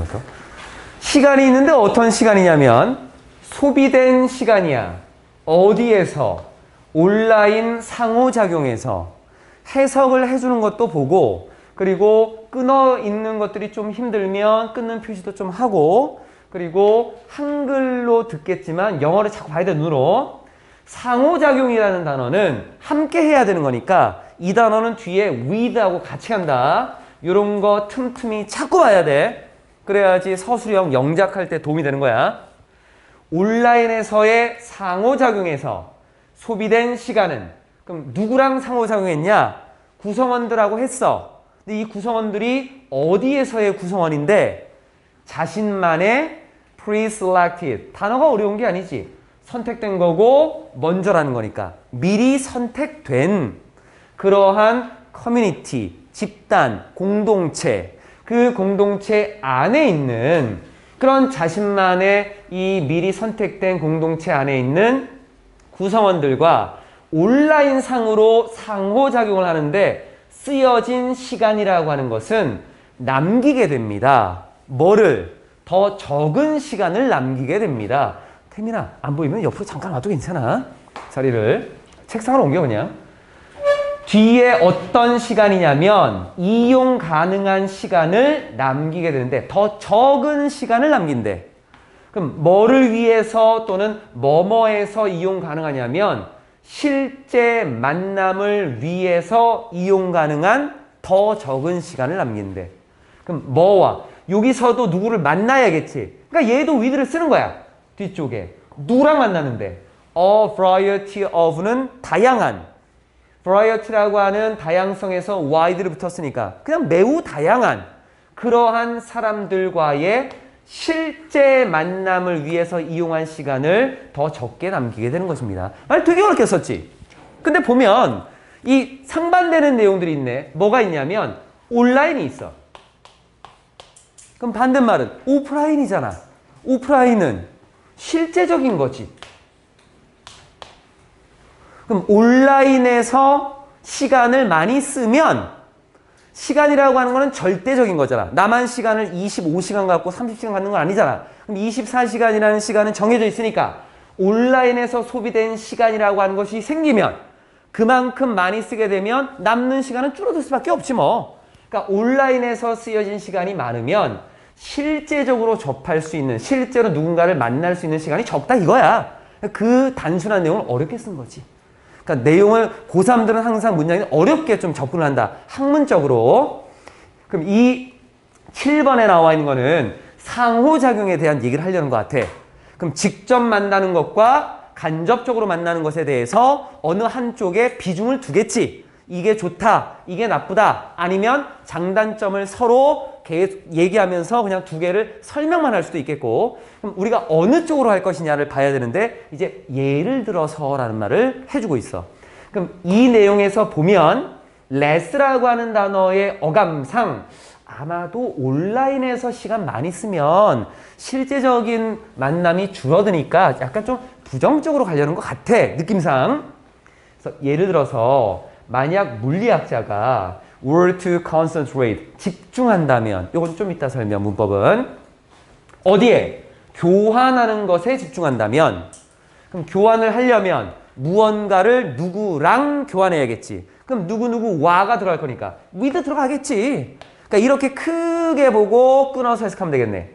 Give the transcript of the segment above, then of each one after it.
나서. 시간이 있는데 어떤 시간이냐면 소비된 시간이야. 어디에서? 온라인 상호작용에서 해석을 해주는 것도 보고 그리고 끊어 있는 것들이 좀 힘들면 끊는 표시도 좀 하고 그리고 한글로 듣겠지만 영어를 자꾸 봐야 돼 눈으로. 상호작용이라는 단어는 함께 해야 되는 거니까 이 단어는 뒤에 with하고 같이 한다. 이런 거 틈틈이 자꾸 봐야 돼. 그래야지 서술형 영작할 때 도움이 되는 거야. 온라인에서의 상호작용에서 소비된 시간은 그럼 누구랑 상호작용했냐? 구성원들하고 했어. 근데 이 구성원들이 어디에서의 구성원인데 자신만의 pre-selected 단어가 어려운 게 아니지. 선택된 거고 먼저라는 거니까 미리 선택된 그러한 커뮤니티, 집단, 공동체 그 공동체 안에 있는 그런 자신만의 이 미리 선택된 공동체 안에 있는 구성원들과 온라인 상으로 상호작용을 하는데 쓰여진 시간이라고 하는 것은 남기게 됩니다. 뭐를? 더 적은 시간을 남기게 됩니다. 태민아, 안 보이면 옆으로 잠깐 와도 괜찮아. 자리를. 책상으로 옮겨 그냥. 뒤에 어떤 시간이냐면 이용 가능한 시간을 남기게 되는데 더 적은 시간을 남긴대. 그럼 뭐를 위해서 또는 뭐뭐에서 이용 가능하냐면 실제 만남을 위해서 이용 가능한 더 적은 시간을 남긴대. 그럼 뭐와? 여기서도 누구를 만나야겠지. 그러니까 얘도 with를 쓰는 거야. 뒤쪽에. 누구랑 만나는데? A variety of는 다양한. variety라고 하는 다양성에서 wide를 붙었으니까 그냥 매우 다양한 그러한 사람들과의 실제 만남을 위해서 이용한 시간을 더 적게 남기게 되는 것입니다. 말 되게 어렵게 썼지? 근데 보면 이 상반되는 내용들이 있네. 뭐가 있냐면 온라인이 있어. 그럼 반대말은 오프라인이잖아. 오프라인은 실제적인 거지. 그럼 온라인에서 시간을 많이 쓰면 시간이라고 하는 거는 절대적인 거잖아. 나만 시간을 25시간 갖고 30시간 갖는 건 아니잖아. 그럼 24시간이라는 시간은 정해져 있으니까 온라인에서 소비된 시간이라고 하는 것이 생기면 그만큼 많이 쓰게 되면 남는 시간은 줄어들 수밖에 없지 뭐. 그러니까 온라인에서 쓰여진 시간이 많으면 실제적으로 접할 수 있는, 실제로 누군가를 만날 수 있는 시간이 적다 이거야. 그 단순한 내용을 어렵게 쓴 거지. 그러니까 내용을 고3들은 항상 문장이 어렵게 좀 접근을 한다. 학문적으로. 그럼 이 7번에 나와 있는 거는 상호작용에 대한 얘기를 하려는 것 같아. 그럼 직접 만나는 것과 간접적으로 만나는 것에 대해서 어느 한쪽에 비중을 두겠지. 이게 좋다, 이게 나쁘다, 아니면 장단점을 서로 얘기하면서 그냥 두 개를 설명만 할 수도 있겠고 그럼 우리가 어느 쪽으로 할 것이냐를 봐야 되는데 이제 예를 들어서라는 말을 해주고 있어. 그럼 이 내용에서 보면 less라고 하는 단어의 어감상 아마도 온라인에서 시간 많이 쓰면 실제적인 만남이 줄어드니까 약간 좀 부정적으로 가려는 것 같아, 느낌상. 그래서 예를 들어서 만약 물리학자가 were to concentrate, 집중한다면, 이건 좀 이따 설명, 문법은 어디에? 교환하는 것에 집중한다면, 그럼 교환을 하려면 무언가를 누구랑 교환해야겠지. 그럼 누구누구와가 들어갈 거니까 with 들어가겠지. 그러니까 이렇게 크게 보고 끊어서 해석하면 되겠네.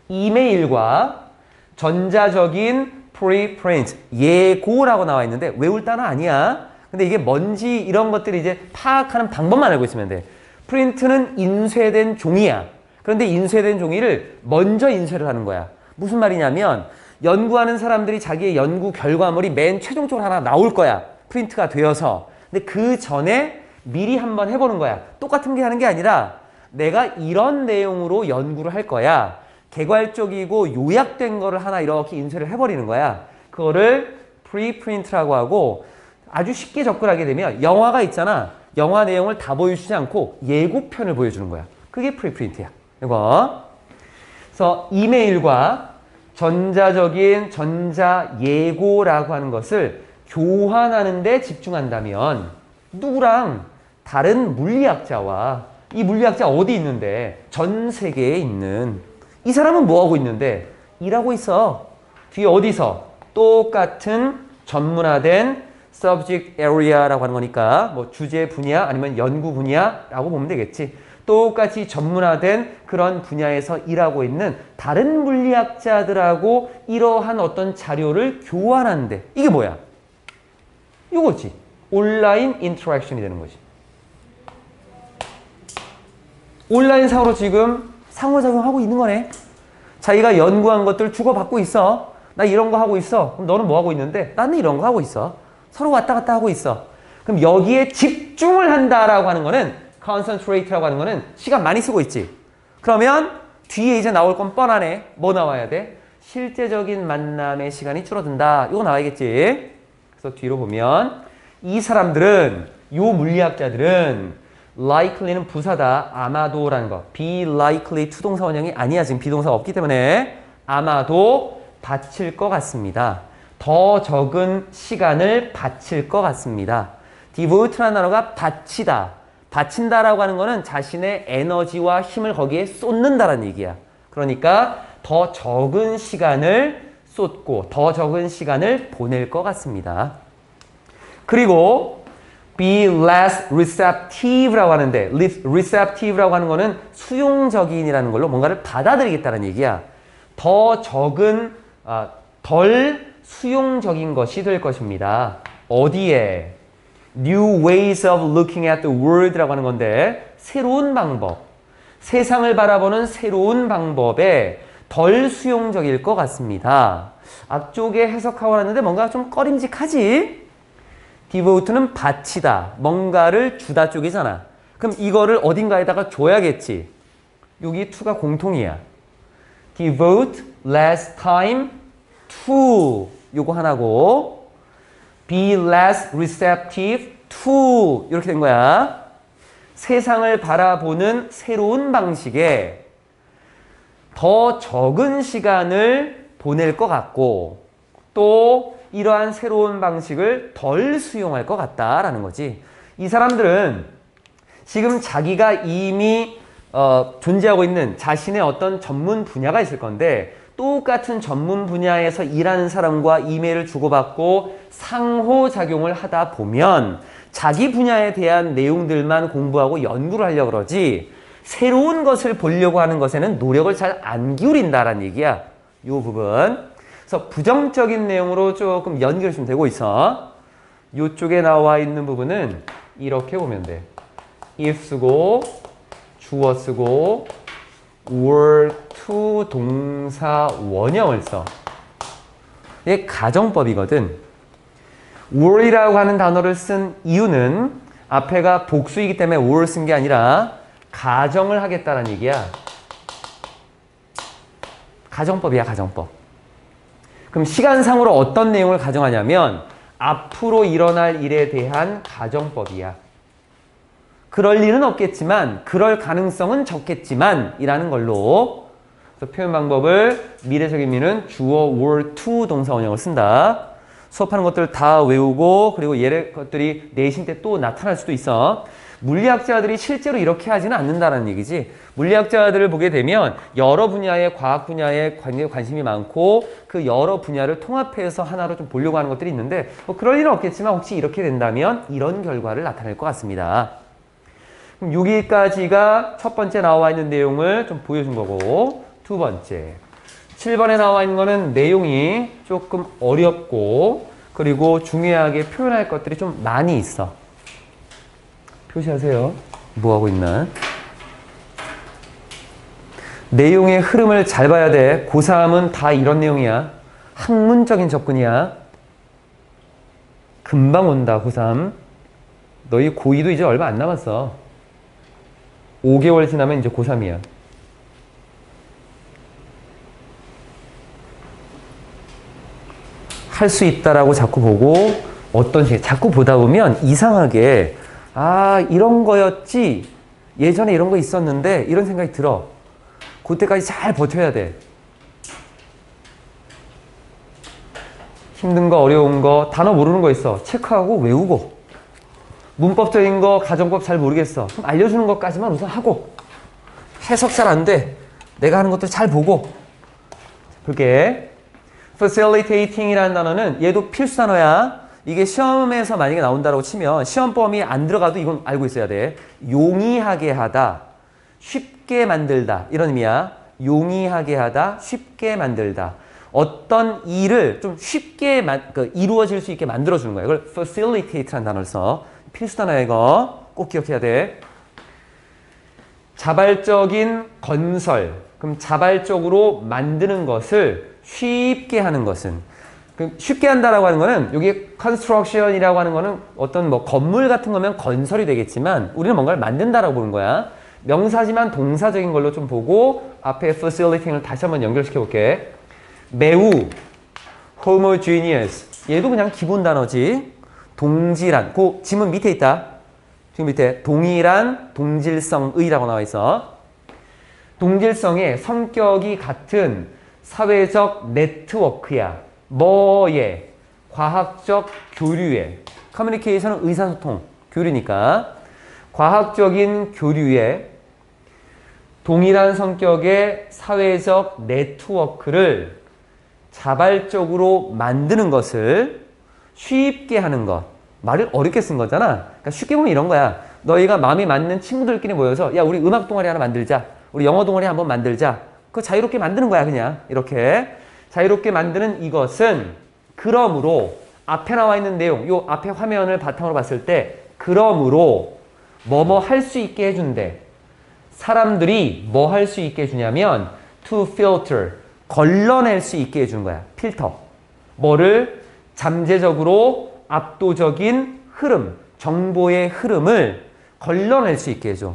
이메일과 전자적인 preprint, 예고라고 나와 있는데 외울 단어 아니야. 근데 이게 뭔지 이런 것들이 이제 파악하는 방법만 알고 있으면 돼. 프린트는 인쇄된 종이야. 그런데 인쇄된 종이를 먼저 인쇄를 하는 거야. 무슨 말이냐면 연구하는 사람들이 자기의 연구 결과물이 맨 최종적으로 하나 나올 거야. 프린트가 되어서. 근데 그 전에 미리 한번 해보는 거야. 똑같은 게 하는 게 아니라 내가 이런 내용으로 연구를 할 거야. 개괄적이고 요약된 거를 하나 이렇게 인쇄를 해버리는 거야. 그거를 프리프린트라고 하고 아주 쉽게 접근하게 되면 영화가 있잖아. 영화 내용을 다 보여주지 않고 예고편을 보여주는 거야. 그게 프리프린트야. 이거. 그래서 이메일과 전자적인 전자예고라고 하는 것을 교환하는 데 집중한다면 누구랑? 다른 물리학자와 이 물리학자 어디 있는데? 전 세계에 있는 이 사람은 뭐하고 있는데? 일하고 있어. 뒤에 어디서? 똑같은 전문화된 subject area라고 하는 거니까 뭐 주제 분야 아니면 연구 분야라고 보면 되겠지. 똑같이 전문화된 그런 분야에서 일하고 있는 다른 물리학자들하고 이러한 어떤 자료를 교환하는데 이게 뭐야? 이거지. 온라인 인터랙션이 되는 거지. 온라인상으로 지금 상호작용하고 있는 거네. 자기가 연구한 것들 주고받고 있어. 나 이런 거 하고 있어. 그럼 너는 뭐 하고 있는데? 나는 이런 거 하고 있어. 서로 왔다 갔다 하고 있어. 그럼 여기에 집중을 한다라고 하는 거는 concentrate라고 하는 거는 시간 많이 쓰고 있지. 그러면 뒤에 이제 나올 건 뻔하네. 뭐 나와야 돼? 실제적인 만남의 시간이 줄어든다. 이거 나와야겠지. 그래서 뒤로 보면 이 사람들은 요 물리학자들은 likely는 부사다. 아마도라는 거. be likely 투동사 원형이 아니야. 지금 비동사가 없기 때문에 아마도 바칠 것 같습니다. 더 적은 시간을 바칠 것 같습니다. devote라는 단어가 바치다. 바친다라고 하는 거는 자신의 에너지와 힘을 거기에 쏟는다라는 얘기야. 그러니까 더 적은 시간을 쏟고 더 적은 시간을 보낼 것 같습니다. 그리고 be less receptive라고 하는데 receptive라고 하는 거는 수용적인이라는 걸로 뭔가를 받아들이겠다는 얘기야. 더 적은 덜 수용적인 것이 될 것입니다. 어디에? New ways of looking at the world라고 하는 건데 새로운 방법, 세상을 바라보는 새로운 방법에 덜 수용적일 것 같습니다. 앞쪽에 해석하고 왔는데 뭔가 좀 꺼림직하지? devote는 바치다, 뭔가를 주다 쪽이잖아. 그럼 이거를 어딘가에다가 줘야겠지. 여기 to가 공통이야. devote less time to 요거 하나고 be less receptive to 이렇게 된 거야. 세상을 바라보는 새로운 방식에 더 적은 시간을 보낼 것 같고 또 이러한 새로운 방식을 덜 수용할 것 같다라는 거지. 이 사람들은 지금 자기가 이미 존재하고 있는 자신의 어떤 전문 분야가 있을 건데 똑같은 전문 분야에서 일하는 사람과 이메일을 주고받고 상호작용을 하다 보면 자기 분야에 대한 내용들만 공부하고 연구를 하려고 그러지 새로운 것을 보려고 하는 것에는 노력을 잘 안 기울인다라는 얘기야. 이 부분. 그래서 부정적인 내용으로 조금 연결이 좀 되고 있어. 이쪽에 나와 있는 부분은 이렇게 보면 돼. if 쓰고 주어 쓰고 were to 동사 원형을 써. 이게 가정법이거든. were이라고 하는 단어를 쓴 이유는 앞에가 복수이기 때문에 were 쓴 게 아니라 가정을 하겠다는 얘기야. 가정법이야, 가정법. 그럼 시간상으로 어떤 내용을 가정하냐면 앞으로 일어날 일에 대한 가정법이야. 그럴 일은 없겠지만 그럴 가능성은 적겠지만 이라는 걸로 그래서 표현 방법을 미래적 의미는 주어 were to 동사 원형을 쓴다. 수업하는 것들 다 외우고 그리고 얘네 것들이 내신 때 또 나타날 수도 있어. 물리학자들이 실제로 이렇게 하지는 않는다는 얘기지. 물리학자들을 보게 되면 여러 분야의 과학 분야에 관심이 많고 그 여러 분야를 통합해서 하나로 좀 보려고 하는 것들이 있는데 뭐 그럴 일은 없겠지만 혹시 이렇게 된다면 이런 결과를 나타낼 것 같습니다. 그럼 여기까지가 첫 번째 나와 있는 내용을 좀 보여준 거고 두 번째 7번에 나와 있는 거는 내용이 조금 어렵고 그리고 중요하게 표현할 것들이 좀 많이 있어. 표시하세요. 뭐하고 있나? 내용의 흐름을 잘 봐야 돼. 고3은 다 이런 내용이야. 학문적인 접근이야. 금방 온다, 고3. 너희 고2도 이제 얼마 안 남았어. 5개월 지나면 이제 고3이야. 할 수 있다라고 자꾸 보고 어떤 식으로 자꾸 보다 보면 이상하게 아 이런 거였지 예전에 이런 거 있었는데 이런 생각이 들어. 그때까지 잘 버텨야 돼. 힘든 거 어려운 거 단어 모르는 거 있어. 체크하고 외우고 문법적인 거 가정법 잘 모르겠어. 그럼 알려주는 것까지만 우선 하고 해석 잘 안 돼. 내가 하는 것들 잘 보고. 볼게. facilitating이라는 단어는 얘도 필수 단어야. 이게 시험에서 만약에 나온다고 치면 시험 범위 안 들어가도 이건 알고 있어야 돼. 용이하게 하다, 쉽게 만들다 이런 의미야. 용이하게 하다, 쉽게 만들다. 어떤 일을 좀 쉽게 이루어질 수 있게 만들어주는 거야. 이걸 facilitate라는 단어를 써. 필수 단어야 이거. 꼭 기억해야 돼. 자발적인 건설. 그럼 자발적으로 만드는 것을 쉽게 하는 것은. 쉽게 한다라고 하는 거는 여기 construction이라고 하는 거는 어떤 뭐 건물 같은 거면 건설이 되겠지만 우리는 뭔가를 만든다라고 보는 거야. 명사지만 동사적인 걸로 좀 보고 앞에 facilitating을 다시 한번 연결시켜 볼게. 매우 homogeneous. 얘도 그냥 기본 단어지. 동질한. 그 지문 밑에 있다. 지금 밑에 동일한 동질성의라고 나와 있어. 동질성의 성격이 같은 사회적 네트워크야. 뭐에? 과학적 교류에. 커뮤니케이션은 의사소통, 교류니까. 과학적인 교류에 동일한 성격의 사회적 네트워크를 자발적으로 만드는 것을 쉽게 하는 것. 말을 어렵게 쓴 거잖아. 그러니까 쉽게 보면 이런 거야. 너희가 마음이 맞는 친구들끼리 모여서 야, 우리 음악 동아리 하나 만들자. 우리 영어 동아리 한번 만들자. 그거 자유롭게 만드는 거야, 그냥. 이렇게. 자유롭게 만드는 이것은 그러므로 앞에 나와 있는 내용, 요 앞에 화면을 바탕으로 봤을 때 그러므로 뭐뭐 할 수 있게 해준대. 사람들이 뭐 할 수 있게 해주냐면 to filter, 걸러낼 수 있게 해주는 거야. 필터. 뭐를? 잠재적으로 압도적인 흐름, 정보의 흐름을 걸러낼 수 있게 해줘.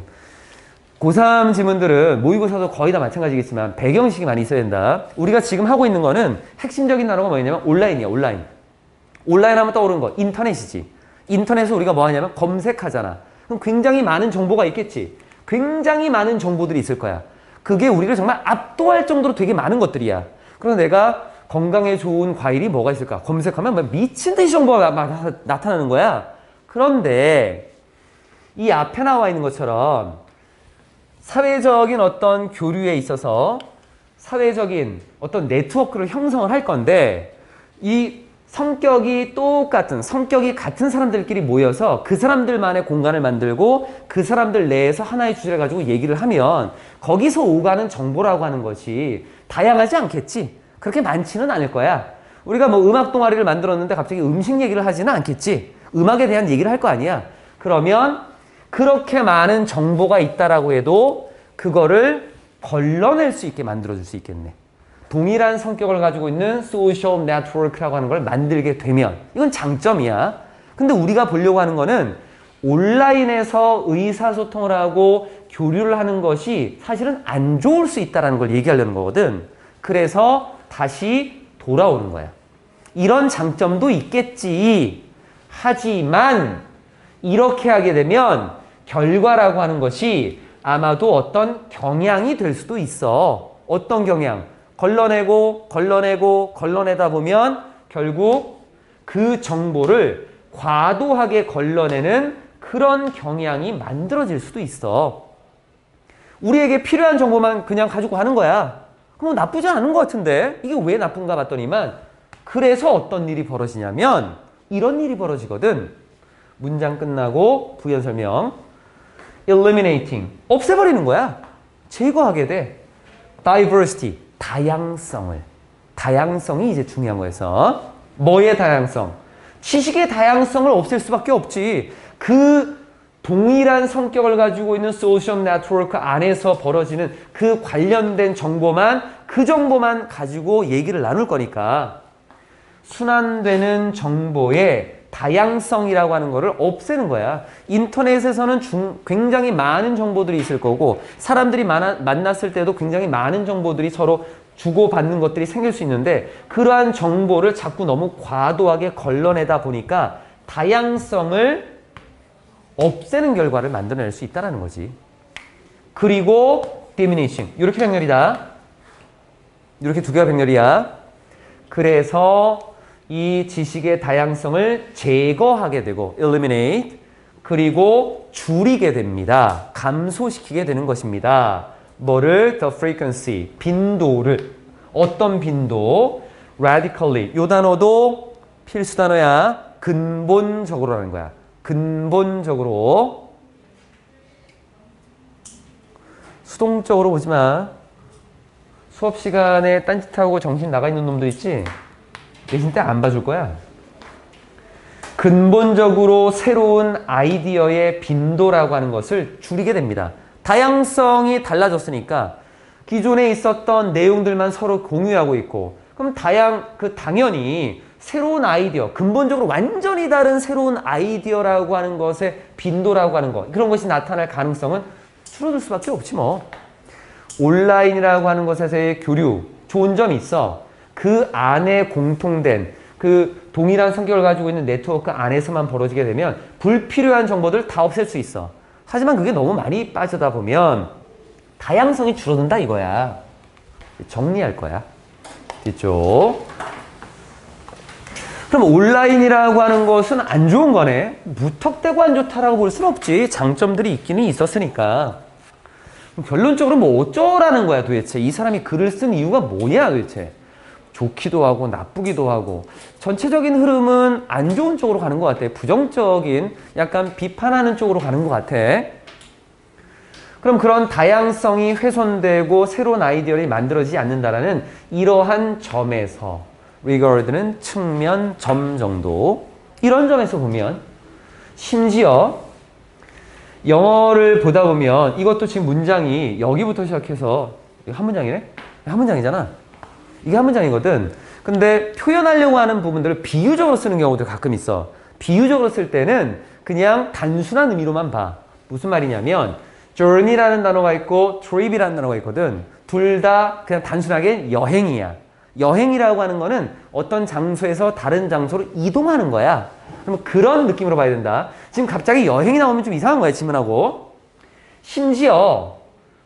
고3 지문들은 모의고사도 거의 다 마찬가지겠지만 배경식이 많이 있어야 된다. 우리가 지금 하고 있는 거는 핵심적인 단어가 뭐냐면 온라인이야. 온라인. 온라인 하면 떠오르는 거 인터넷이지. 인터넷에서 우리가 뭐 하냐면 검색하잖아. 그럼 굉장히 많은 정보가 있겠지. 굉장히 많은 정보들이 있을 거야. 그게 우리를 정말 압도할 정도로 되게 많은 것들이야. 그래서 내가 건강에 좋은 과일이 뭐가 있을까? 검색하면 막 미친 듯이 정보가 막 나타나는 거야. 그런데 이 앞에 나와 있는 것처럼 사회적인 어떤 교류에 있어서 사회적인 어떤 네트워크를 형성을 할 건데 이 성격이 똑같은, 성격이 같은 사람들끼리 모여서 그 사람들만의 공간을 만들고 그 사람들 내에서 하나의 주제를 가지고 얘기를 하면 거기서 오가는 정보라고 하는 것이 다양하지 않겠지? 그렇게 많지는 않을 거야. 우리가 뭐 음악 동아리를 만들었는데 갑자기 음식 얘기를 하지는 않겠지? 음악에 대한 얘기를 할 거 아니야. 그러면 그렇게 많은 정보가 있다라고 해도 그거를 걸러낼 수 있게 만들어줄 수 있겠네. 동일한 성격을 가지고 있는 소셜 네트워크라고 하는 걸 만들게 되면 이건 장점이야. 근데 우리가 보려고 하는 거는 온라인에서 의사소통을 하고 교류를 하는 것이 사실은 안 좋을 수 있다는 걸 얘기하려는 거거든. 그래서 다시 돌아오는 거야. 이런 장점도 있겠지. 하지만 이렇게 하게 되면 결과라고 하는 것이 아마도 어떤 경향이 될 수도 있어. 어떤 경향? 걸러내고 걸러내다 보면 결국 그 정보를 과도하게 걸러내는 그런 경향이 만들어질 수도 있어. 우리에게 필요한 정보만 그냥 가지고 하는 거야. 그럼 나쁘지 않은 것 같은데 이게 왜 나쁜가 봤더니만 그래서 어떤 일이 벌어지냐면 이런 일이 벌어지거든. 문장 끝나고 부연 설명. eliminating. 없애버리는 거야. 제거하게 돼. diversity. 다양성을. 다양성이 이제 중요한 거여서. 뭐의 다양성? 지식의 다양성을 없앨 수밖에 없지. 그 동일한 성격을 가지고 있는 소셜 네트워크 안에서 벌어지는 그 관련된 정보만, 그 정보만 가지고 얘기를 나눌 거니까 순환되는 정보의 다양성이라고 하는 거를 없애는 거야. 인터넷에서는 굉장히 많은 정보들이 있을 거고 사람들이 만났을 때도 굉장히 많은 정보들이 서로 주고받는 것들이 생길 수 있는데 그러한 정보를 자꾸 너무 과도하게 걸러내다 보니까 다양성을 없애는 결과를 만들어낼 수 있다는 거지. 그리고 diminishing. 이렇게 병렬이다. 이렇게 두 개가 병렬이야. 그래서 이 지식의 다양성을 제거하게 되고 eliminate. 그리고 줄이게 됩니다. 감소시키게 되는 것입니다. 뭐를? The frequency, 빈도를. 어떤 빈도? radically. 요 단어도 필수 단어야. 근본적으로라는 거야. 근본적으로. 수동적으로 보지 마. 수업 시간에 딴짓하고 정신 나가 있는 놈들 있지? 내신 때 안 봐줄 거야. 근본적으로 새로운 아이디어의 빈도라고 하는 것을 줄이게 됩니다. 다양성이 달라졌으니까 기존에 있었던 내용들만 서로 공유하고 있고, 그럼 당연히 새로운 아이디어, 근본적으로 완전히 다른 새로운 아이디어라고 하는 것의 빈도라고 하는 것, 그런 것이 나타날 가능성은 줄어들 수밖에 없지 뭐. 온라인이라고 하는 것에서의 교류, 좋은 점이 있어. 그 안에 공통된 그 동일한 성격을 가지고 있는 네트워크 안에서만 벌어지게 되면 불필요한 정보들 다 없앨 수 있어. 하지만 그게 너무 많이 빠져다 보면 다양성이 줄어든다 이거야. 정리할 거야. 뒤쪽. 그럼 온라인이라고 하는 것은 안 좋은 거네. 무턱대고 안 좋다라고 볼 수는 없지. 장점들이 있기는 있었으니까. 결론적으로 뭐 어쩌라는 거야 도대체. 이 사람이 글을 쓴 이유가 뭐냐 도대체. 좋기도 하고 나쁘기도 하고 전체적인 흐름은 안 좋은 쪽으로 가는 것 같아. 부정적인 약간 비판하는 쪽으로 가는 것 같아. 그럼 그런 다양성이 훼손되고 새로운 아이디어를 만들어지지 않는다라는 이러한 점에서 regard는 측면, 점 정도 이런 점에서 보면 심지어 영어를 보다 보면 이것도 지금 문장이 여기부터 시작해서 한 문장이네? 한 문장이잖아. 이게 한 문장이거든. 근데 표현하려고 하는 부분들을 비유적으로 쓰는 경우도 가끔 있어. 비유적으로 쓸 때는 그냥 단순한 의미로만 봐. 무슨 말이냐면 journey라는 단어가 있고 trip이라는 단어가 있거든. 둘 다 그냥 단순하게 여행이야. 여행이라고 하는 거는 어떤 장소에서 다른 장소로 이동하는 거야. 그러면 그런 느낌으로 봐야 된다. 지금 갑자기 여행이 나오면 좀 이상한 거야, 지문하고. 심지어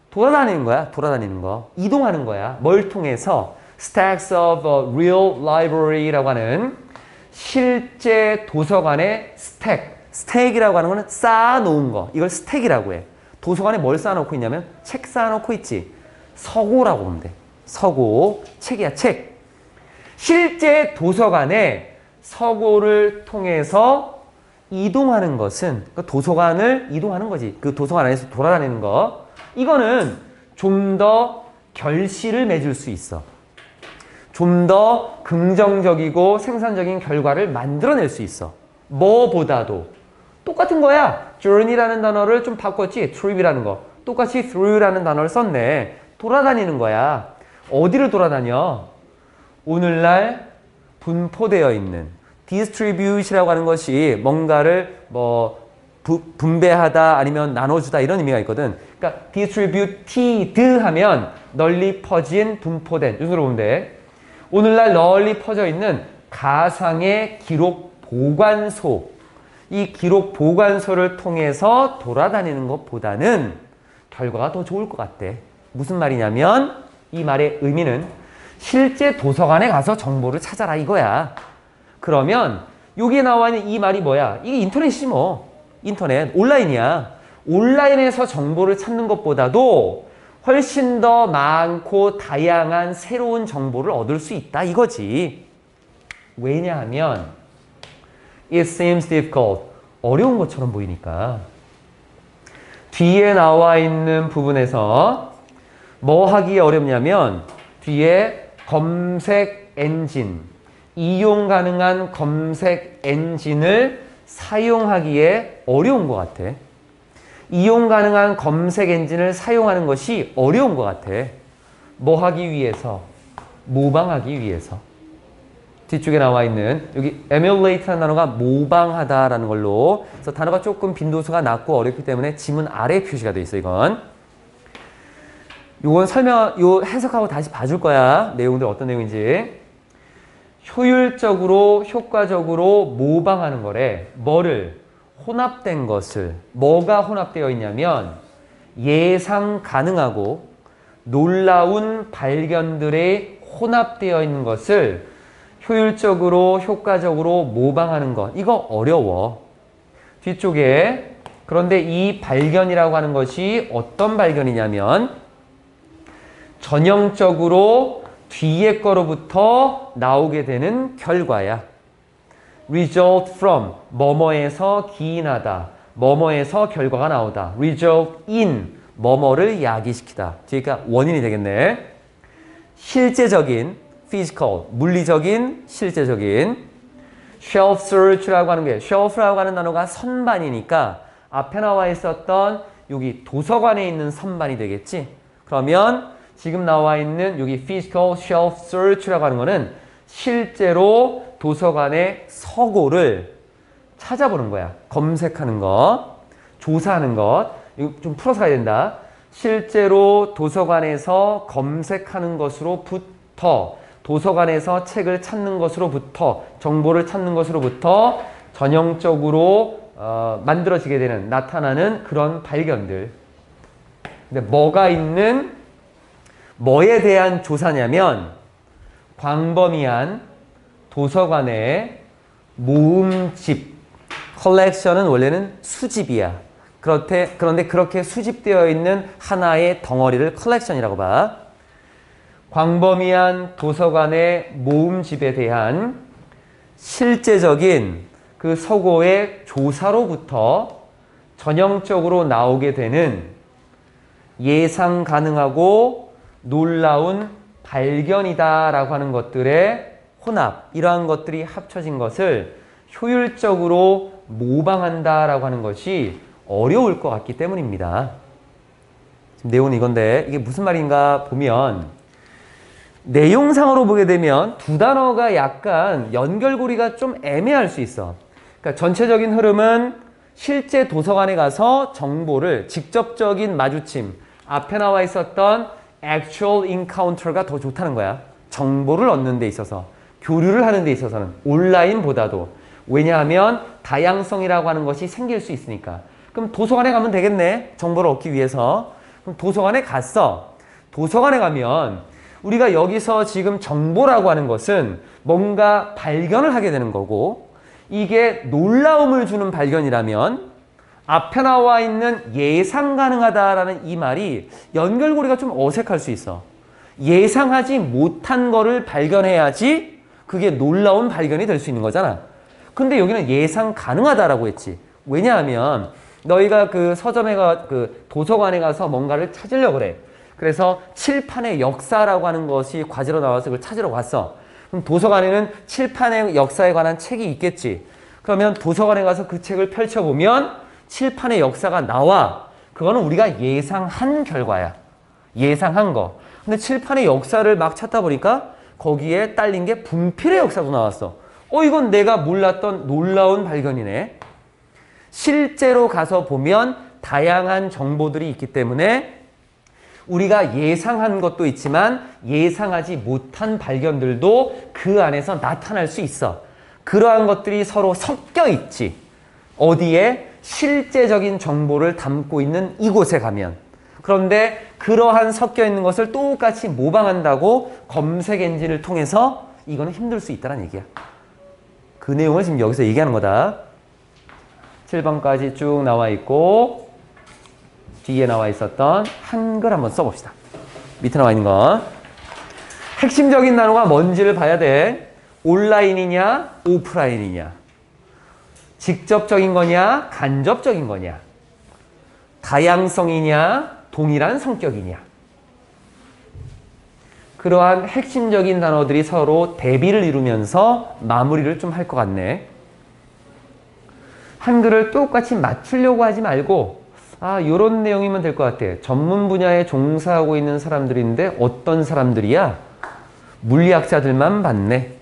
돌아다니는 거야, 돌아다니는 거. 이동하는 거야. 뭘 통해서? Stacks of real library라고 하는 실제 도서관의 스택이라고 하는 거는 쌓아놓은 거. 이걸 스택이라고 해. 도서관에 뭘 쌓아놓고 있냐면 책 쌓아놓고 있지. 서고라고 보면 돼. 서고, 책이야, 책. 실제 도서관에 서고를 통해서 이동하는 것은 그 도서관을 이동하는 거지. 그 도서관 안에서 돌아다니는 거. 이거는 좀 더 결실을 맺을 수 있어. 좀 더 긍정적이고 생산적인 결과를 만들어낼 수 있어. 뭐보다도 똑같은 거야. journey라는 단어를 좀 바꿨지. trip이라는 거. 똑같이 through라는 단어를 썼네. 돌아다니는 거야. 어디를 돌아다녀? 오늘날 분포되어 있는 distribute이라고 하는 것이 뭔가를 분배하다 아니면 나눠주다 이런 의미가 있거든. 그러니까 distributed 하면 널리 퍼진, 분포된 이 식으로 보면 돼. 오늘날 널리 퍼져 있는 가상의 기록 보관소. 이 기록 보관소를 통해서 돌아다니는 것보다는 결과가 더 좋을 것 같대. 무슨 말이냐면 이 말의 의미는 실제 도서관에 가서 정보를 찾아라 이거야. 그러면 여기에 나와 있는 이 말이 뭐야? 이게 인터넷이지 뭐. 인터넷, 온라인이야. 온라인에서 정보를 찾는 것보다도 훨씬 더 많고 다양한 새로운 정보를 얻을 수 있다 이거지. 왜냐하면 it seems difficult. 어려운 것처럼 보이니까. 뒤에 나와 있는 부분에서 뭐 하기 어렵냐면 뒤에 검색 엔진, 이용 가능한 검색 엔진을 사용하기에 어려운 것 같아. 이용 가능한 검색 엔진을 사용하는 것이 어려운 것 같아. 뭐 하기 위해서? 모방하기 위해서. 뒤쪽에 나와 있는 여기 emulate라는 단어가 모방하다라는 걸로 그래서 단어가 조금 빈도수가 낮고 어렵기 때문에 지문 아래 표시가 돼 있어 이건. 요건 요 해석하고 다시 봐줄 거야. 내용들 어떤 내용인지. 효율적으로, 효과적으로 모방하는 거래. 뭐를? 혼합된 것을. 뭐가 혼합되어 있냐면 예상 가능하고 놀라운 발견들에 혼합되어 있는 것을 효율적으로, 효과적으로 모방하는 것. 이거 어려워. 뒤쪽에. 그런데 이 발견이라고 하는 것이 어떤 발견이냐면 전형적으로 뒤에 거로부터 나오게 되는 결과야. result from, 뭐뭐에서 기인하다. 뭐뭐에서 결과가 나오다. result in, 뭐뭐를 야기시키다. 그러니까 원인이 되겠네. 실제적인, physical, 물리적인, 실제적인. shelf search라고 하는 게, shelf라고 하는 단어가 선반이니까 앞에 나와 있었던 여기 도서관에 있는 선반이 되겠지. 그러면 지금 나와 있는 여기 physical shelf search라고 하는 거는 실제로 도서관의 서고를 찾아보는 거야. 검색하는 것, 조사하는 것. 이거 좀 풀어서 가야 된다. 실제로 도서관에서 검색하는 것으로부터, 도서관에서 책을 찾는 것으로부터, 정보를 찾는 것으로부터 전형적으로 만들어지게 되는, 나타나는 그런 발견들. 근데 뭐가 있는, 뭐에 대한 조사냐면 광범위한 도서관의 모음집, 컬렉션은 원래는 수집이야. 그런데 그렇게 수집되어 있는 하나의 덩어리를 컬렉션이라고 봐. 광범위한 도서관의 모음집에 대한 실제적인 그 서고의 조사로부터 전형적으로 나오게 되는 예상 가능하고 놀라운 발견이다라고 하는 것들의 혼합, 이러한 것들이 합쳐진 것을 효율적으로 모방한다라고 하는 것이 어려울 것 같기 때문입니다. 지금 내용은 이건데 이게 무슨 말인가 보면 내용상으로 보게 되면 두 단어가 약간 연결고리가 좀 애매할 수 있어. 그러니까 전체적인 흐름은 실제 도서관에 가서 정보를 직접적인 마주침, 앞에 나와 있었던 actual encounter가 더 좋다는 거야. 정보를 얻는 데 있어서, 교류를 하는 데 있어서는 온라인보다도. 왜냐하면 다양성이라고 하는 것이 생길 수 있으니까. 그럼 도서관에 가면 되겠네. 정보를 얻기 위해서. 그럼 도서관에 갔어. 도서관에 가면 우리가 여기서 지금 정보라고 하는 것은 뭔가 발견을 하게 되는 거고, 이게 놀라움을 주는 발견이라면 앞에 나와 있는 예상 가능하다라는 이 말이 연결고리가 좀 어색할 수 있어. 예상하지 못한 거를 발견해야지 그게 놀라운 발견이 될 수 있는 거잖아. 근데 여기는 예상 가능하다라고 했지. 왜냐하면 너희가 그 서점에 그 도서관에 가서 뭔가를 찾으려고 그래. 그래서 칠판의 역사라고 하는 것이 과제로 나와서 그걸 찾으러 갔어. 그럼 도서관에는 칠판의 역사에 관한 책이 있겠지. 그러면 도서관에 가서 그 책을 펼쳐보면 칠판의 역사가 나와. 그거는 우리가 예상한 결과야. 예상한 거. 근데 칠판의 역사를 막 찾다 보니까 거기에 딸린 게 분필의 역사도 나왔어. 이건 내가 몰랐던 놀라운 발견이네. 실제로 가서 보면 다양한 정보들이 있기 때문에 우리가 예상한 것도 있지만 예상하지 못한 발견들도 그 안에서 나타날 수 있어. 그러한 것들이 서로 섞여 있지. 어디에? 실제적인 정보를 담고 있는 이곳에 가면. 그런데 그러한 섞여 있는 것을 똑같이 모방한다고 검색 엔진을 통해서 이거는 힘들 수 있다는 얘기야. 그 내용을 지금 여기서 얘기하는 거다. 7번까지 쭉 나와 있고 뒤에 나와 있었던 한글 한번 써봅시다. 밑에 나와 있는 거. 핵심적인 단어가 뭔지를 봐야 돼. 온라인이냐 오프라인이냐. 직접적인 거냐 간접적인 거냐. 다양성이냐 동일한 성격이냐. 그러한 핵심적인 단어들이 서로 대비를 이루면서 마무리를 좀 할 것 같네. 한글을 똑같이 맞추려고 하지 말고 요런 내용이면 될 것 같아. 전문 분야에 종사하고 있는 사람들인데 어떤 사람들이야? 물리학자들만 봤네.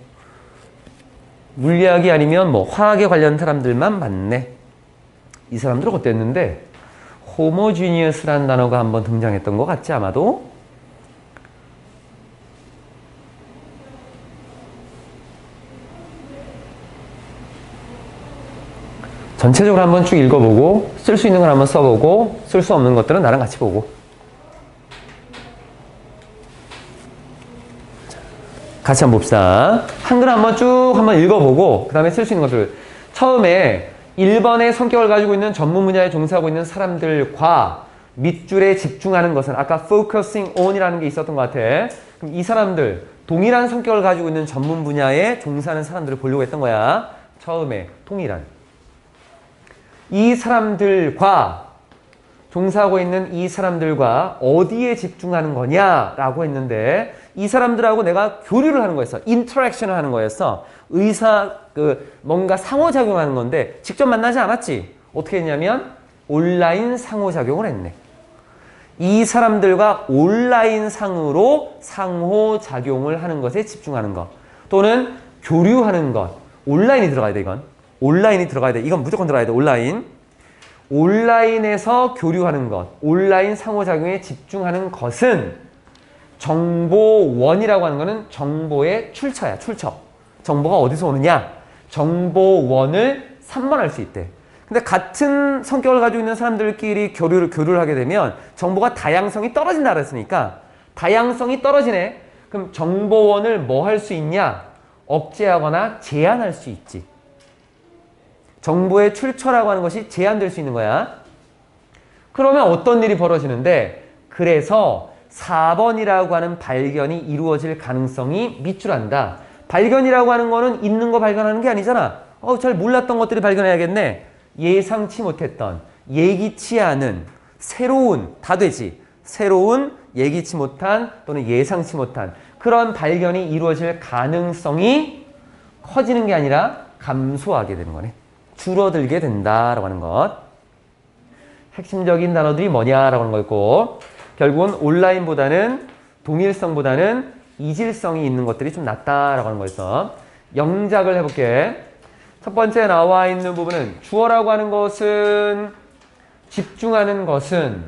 물리학이 아니면 뭐 화학에 관련 사람들만 봤네. 이 사람들은 어땠는데? 호모지니어스라는 단어가 한번 등장했던 것 같지 아마도? 전체적으로 한번 쭉 읽어보고 쓸 수 있는 걸 한번 써보고 쓸 수 없는 것들은 나랑 같이 보고 같이 한번 봅시다. 한글 한번 쭉 한번 읽어보고 그 다음에 쓸 수 있는 것들. 처음에 1번의 성격을 가지고 있는 전문 분야에 종사하고 있는 사람들과 밑줄에 집중하는 것은 아까 focusing on이라는 게 있었던 것 같아. 그럼 이 사람들 동일한 성격을 가지고 있는 전문 분야에 종사하는 사람들을 보려고 했던 거야. 처음에 동일한. 이 사람들과 종사하고 있는 이 사람들과 어디에 집중하는 거냐라고 했는데 이 사람들하고 내가 교류를 하는 거였어. 인터랙션을 하는 거였어. 뭔가 상호작용하는 건데 직접 만나지 않았지. 어떻게 했냐면 온라인 상호작용을 했네. 이 사람들과 온라인 상으로 상호작용을 하는 것에 집중하는 것. 또는 교류하는 것. 온라인이 들어가야 돼, 이건. 온라인이 들어가야 돼. 이건 무조건 들어가야 돼, 온라인. 온라인에서 교류하는 것. 온라인 상호작용에 집중하는 것은 정보원이라고 하는 거는 정보의 출처야, 출처. 정보가 어디서 오느냐? 정보원을 산만할 수 있대. 근데 같은 성격을 가지고 있는 사람들끼리 교류를 하게 되면 정보가 다양성이 떨어진다 그랬으니까 다양성이 떨어지네. 그럼 정보원을 뭐 할 수 있냐? 억제하거나 제한할 수 있지. 정보의 출처라고 하는 것이 제한될 수 있는 거야. 그러면 어떤 일이 벌어지는데 그래서 4번이라고 하는 발견이 이루어질 가능성이 밑줄한다. 발견이라고 하는 거는 있는 거 발견하는 게 아니잖아. 잘 몰랐던 것들이 발견해야겠네. 예상치 못했던, 예기치 않은, 새로운, 다 되지. 새로운, 예기치 못한 또는 예상치 못한 그런 발견이 이루어질 가능성이 커지는 게 아니라 감소하게 되는 거네. 줄어들게 된다라고 하는 것. 핵심적인 단어들이 뭐냐라고 하는 거였고 결국은 온라인보다는 동일성보다는 이질성이 있는 것들이 좀 낫다라고 하는 거였어. 영작을 해볼게. 첫 번째 나와 있는 부분은 주어라고 하는 것은 집중하는 것은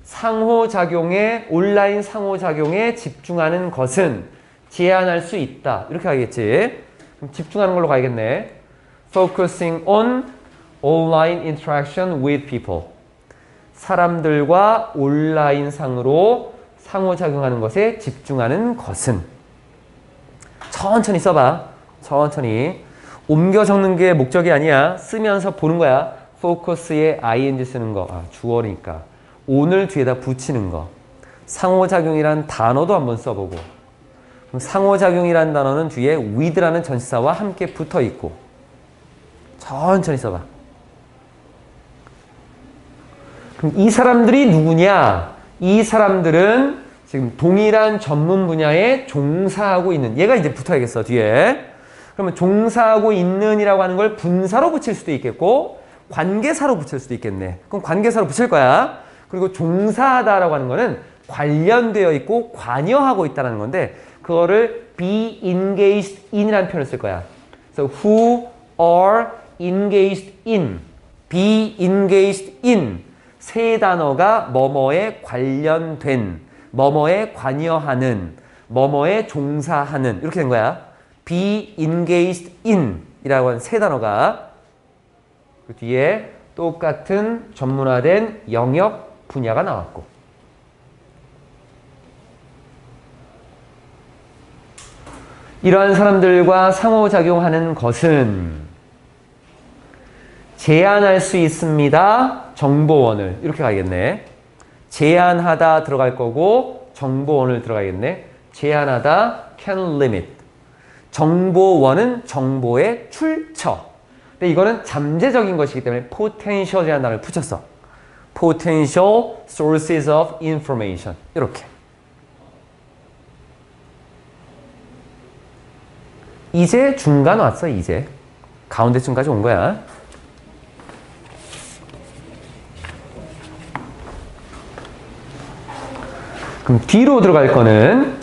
상호작용에 온라인 상호작용에 집중하는 것은 제한할 수 있다. 이렇게 가야겠지. 그럼 집중하는 걸로 가야겠네. Focusing on online interaction with people. 사람들과 온라인 상으로 상호작용하는 것에 집중하는 것은. 천천히 써봐. 천천히. 옮겨 적는 게 목적이 아니야. 쓰면서 보는 거야. focus에 ing 쓰는 거. 주어니까. on을 뒤에다 붙이는 거. 상호작용이란 단어도 한번 써보고. 그럼 상호작용이란 단어는 뒤에 with라는 전치사와 함께 붙어 있고. 천천히 써봐. 그럼 이 사람들이 누구냐? 이 사람들은 지금 동일한 전문 분야에 종사하고 있는. 얘가 이제 붙어야겠어, 뒤에. 그러면 종사하고 있는이라고 하는 걸 분사로 붙일 수도 있겠고 관계사로 붙일 수도 있겠네. 그럼 관계사로 붙일 거야. 그리고 종사하다라고 하는 거는 관련되어 있고 관여하고 있다는 건데 그거를 be engaged in이라는 표현을 쓸 거야. 그래서 who are engaged in, be engaged in 세 단어가 뭐뭐에 관련된, 뭐뭐에 관여하는, 뭐뭐에 종사하는 이렇게 된 거야. be engaged in 이라고 하는 세 단어가 그 뒤에 똑같은 전문화된 영역 분야가 나왔고 이러한 사람들과 상호작용하는 것은 제한할 수 있습니다. 정보원을 이렇게 가야겠네. 제한하다 들어갈 거고 정보원을 들어가겠네. 제한하다 can limit. 정보원은 정보의 출처. 근데 이거는 잠재적인 것이기 때문에 potential이라는 단어를 붙였어. potential sources of information. 이렇게. 이제 중간 왔어, 이제. 가운데쯤까지 온 거야. 그럼 뒤로 들어갈 거는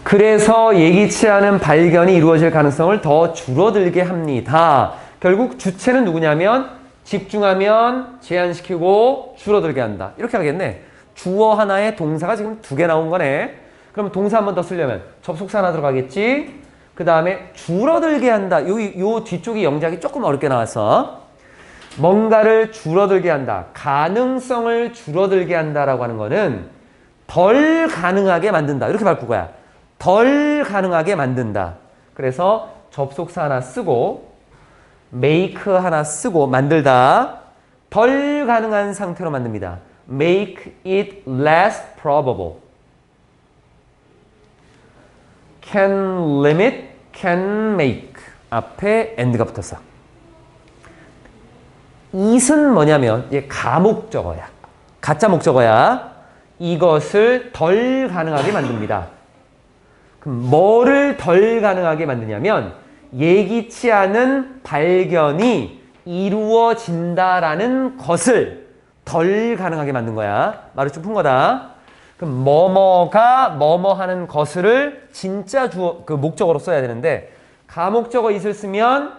그래서 예기치 않은 발견이 이루어질 가능성을 더 줄어들게 합니다. 결국 주체는 누구냐면 집중하면 제한시키고 줄어들게 한다. 이렇게 하겠네. 주어 하나에 동사가 지금 2개 나온 거네. 그럼 동사 한 번 더 쓰려면 접속사 하나 들어가겠지. 그 다음에 줄어들게 한다. 요 뒤쪽이 영작이 조금 어렵게 나왔어. 뭔가를 줄어들게 한다. 가능성을 줄어들게 한다라고 하는 거는 덜 가능하게 만든다. 이렇게 바꿀 거야. 덜 가능하게 만든다. 그래서 접속사 하나 쓰고 make 하나 쓰고 만들다. 덜 가능한 상태로 만듭니다. make it less probable. can limit, can make. 앞에 and가 붙었어. it은 뭐냐면 얘 가목적어야. 가짜 목적어야. 이것을 덜 가능하게 만듭니다. 그럼 뭐를 덜 가능하게 만드냐면 예기치 않은 발견이 이루어진다라는 것을 덜 가능하게 만든 거야. 말을 좀 푼 거다. 그럼 뭐뭐가 뭐뭐 하는 것을 진짜 그 목적어로 써야 되는데 가목적어 it을 쓰면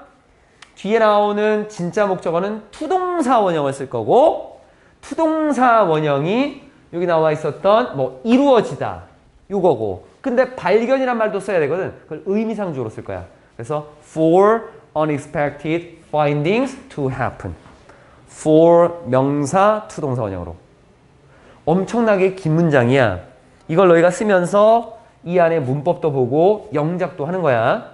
뒤에 나오는 진짜 목적어는 투동사 원형을 쓸 거고 투동사 원형이 여기 나와 있었던 뭐 이루어지다 요거고 근데 발견이란 말도 써야 되거든. 그걸 의미상주어로 쓸 거야. 그래서 for unexpected findings to happen. for 명사 투동사 원형으로. 엄청나게 긴 문장이야. 이걸 너희가 쓰면서 이 안에 문법도 보고 영작도 하는 거야.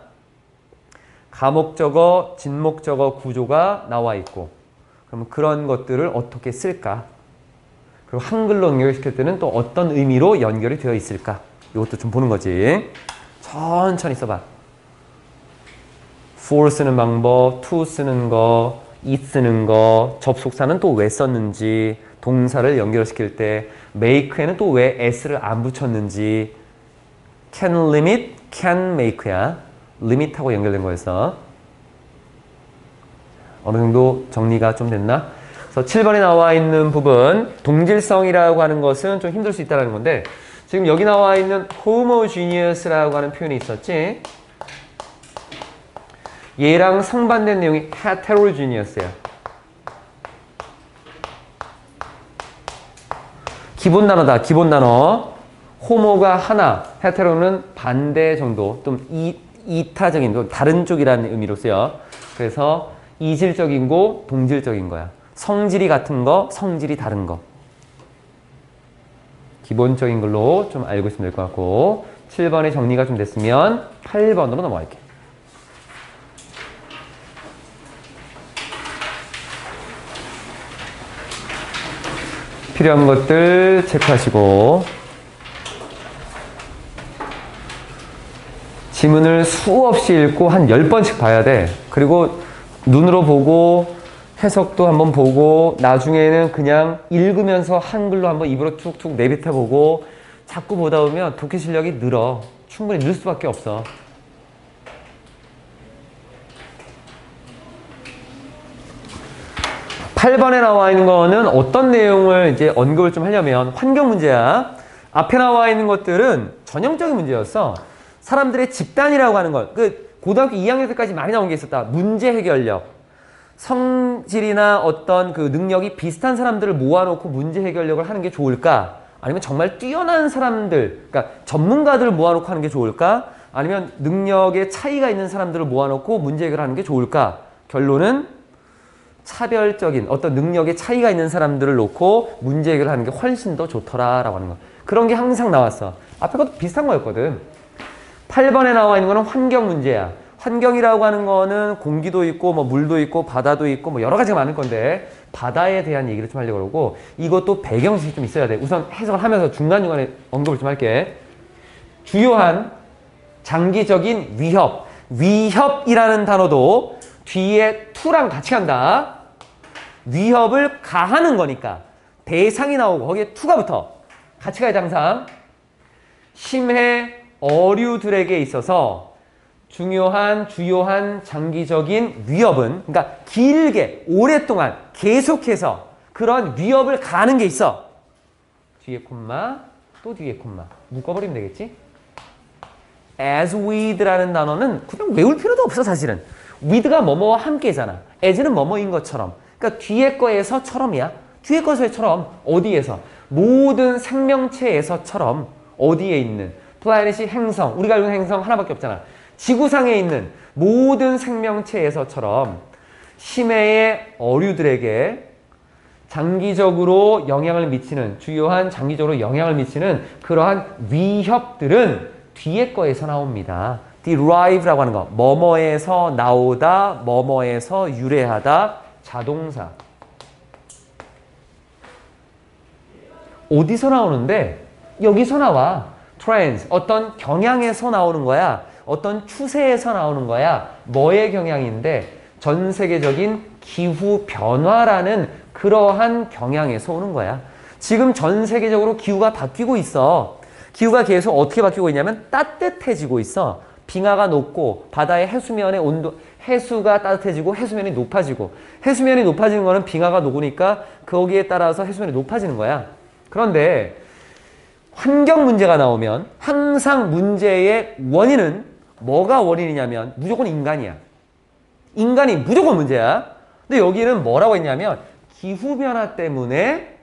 가목적어, 진목적어 구조가 나와 있고 그러면 그런 것들을 어떻게 쓸까? 그리고 한글로 연결시킬 때는 또 어떤 의미로 연결이 되어 있을까? 이것도 좀 보는 거지. 천천히 써봐. for 쓰는 방법, to 쓰는 거, it 쓰는 거, 접속사는 또 왜 썼는지, 동사를 연결시킬 때 make에는 또 왜 s를 안 붙였는지, can limit, can make야. limit하고 연결된 거여서 어느 정도 정리가 좀 됐나? 그래서 7번에 나와 있는 부분 동질성이라고 하는 것은 좀 힘들 수 있다는 건데 지금 여기 나와 있는 homogeneous라고 하는 표현이 있었지? 얘랑 상반된 내용이 heterogeneous야. 기본 단어다. 기본 단어. 호모가 하나, 헤테로는 반대 정도, 좀 이타적인, 좀 다른 쪽이라는 의미로 쓰여. 그래서 이질적인 거, 동질적인 거야. 성질이 같은 거, 성질이 다른 거. 기본적인 걸로 좀 알고 있으면 될 것 같고 7번의 정리가 좀 됐으면 8번으로 넘어갈게요. 필요한 것들 체크하시고 지문을 수없이 읽고 한 10번씩 봐야 돼. 그리고 눈으로 보고 해석도 한번 보고 나중에는 그냥 읽으면서 한글로 한번 입으로 툭툭 내뱉어보고 자꾸 보다 보면 독해 실력이 늘어. 충분히 늘 수밖에 없어. (8번에) 나와 있는 거는 어떤 내용을 이제 언급을 좀 하려면 환경 문제야. 앞에 나와 있는 것들은 전형적인 문제였어. 사람들의 집단이라고 하는 것. 고등학교 2학년 때까지 많이 나온 게 있었다. 문제 해결력. 성질이나 어떤 그 능력이 비슷한 사람들을 모아놓고 문제 해결력을 하는 게 좋을까? 아니면 정말 뛰어난 사람들, 그러니까 전문가들을 모아놓고 하는 게 좋을까? 아니면 능력의 차이가 있는 사람들을 모아놓고 문제 해결하는 게 좋을까? 결론은 차별적인 어떤 능력의 차이가 있는 사람들을 놓고 문제 해결하는 게 훨씬 더 좋더라라고 하는 거. 그런 게 항상 나왔어. 앞에 것도 비슷한 거였거든. 8번에 나와 있는 거는 환경 문제야. 환경이라고 하는 거는 공기도 있고 뭐 물도 있고 바다도 있고 뭐 여러 가지가 많을 건데 바다에 대한 얘기를 좀 하려고 그러고 이것도 배경식이 좀 있어야 돼. 우선 해석을 하면서 중간중간에 언급을 좀 할게. 주요한 장기적인 위협. 위협이라는 단어도 뒤에 to랑 같이 간다. 위협을 가하는 거니까 대상이 나오고 거기에 to가 붙어. 같이 가야지 항상. 심해 어류들에게 있어서 중요한 주요한 장기적인 위협은 그러니까 길게 오랫동안 계속해서 그런 위협을 가하는 게 있어. 뒤에 콤마 또 뒤에 콤마 묶어버리면 되겠지. as with라는 단어는 그냥 외울 필요도 없어. 사실은 with가 뭐뭐와 함께잖아. as는 뭐뭐인 것처럼. 그러니까 뒤에 거에서처럼이야. 뒤에 거에서처럼 어디에서 모든 생명체에서처럼 어디에 있는 플래닛이 행성, 우리가 알고 있는 행성 하나밖에 없잖아. 지구상에 있는 모든 생명체에서처럼 심해의 어류들에게 장기적으로 영향을 미치는 주요한 장기적으로 영향을 미치는 그러한 위협들은 뒤에 거에서 나옵니다. derive라고 하는 거. 뭐뭐에서 나오다, 뭐뭐에서 유래하다, 자동사. 어디서 나오는데? 여기서 나와. trends. 어떤 경향에서 나오는 거야. 어떤 추세에서 나오는 거야. 뭐의 경향인데? 전 세계적인 기후 변화라는 그러한 경향에서 오는 거야. 지금 전 세계적으로 기후가 바뀌고 있어. 기후가 계속 어떻게 바뀌고 있냐면 따뜻해지고 있어. 빙하가 녹고 바다의 해수면의 온도, 해수가 따뜻해지고 해수면이 높아지고, 해수면이 높아지는 거는 빙하가 녹으니까 거기에 따라서 해수면이 높아지는 거야. 그런데 환경 문제가 나오면 항상 문제의 원인은 뭐가 원인이냐면 무조건 인간이야. 인간이 무조건 문제야. 근데 여기는 뭐라고 했냐면 기후변화 때문에